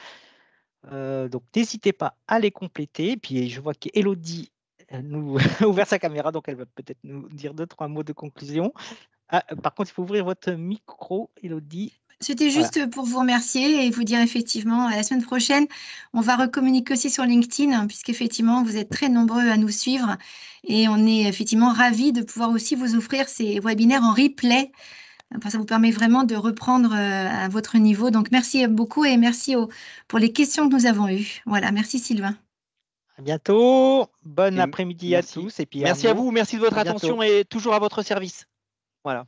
Donc, n'hésitez pas à les compléter. Et puis, je vois qu'Élodie nous a ouvert sa caméra, donc elle va peut-être nous dire 2-3 mots de conclusion. Ah, par contre, il faut ouvrir votre micro, Élodie. C'était Voilà. juste pour vous remercier et vous dire effectivement, à la semaine prochaine, on va recommuniquer aussi sur LinkedIn, hein, puisqu'effectivement, vous êtes très nombreux à nous suivre et on est effectivement ravis de pouvoir aussi vous offrir ces webinaires en replay. Enfin, ça vous permet vraiment de reprendre à votre niveau. Donc, merci beaucoup et merci pour les questions que nous avons eues. Voilà, merci Sylvain. À bientôt. Bon Et après-midi à merci. tous. Et puis Merci à Arnaud, vous, merci de votre à bientôt. attention et toujours à votre service. Voilà.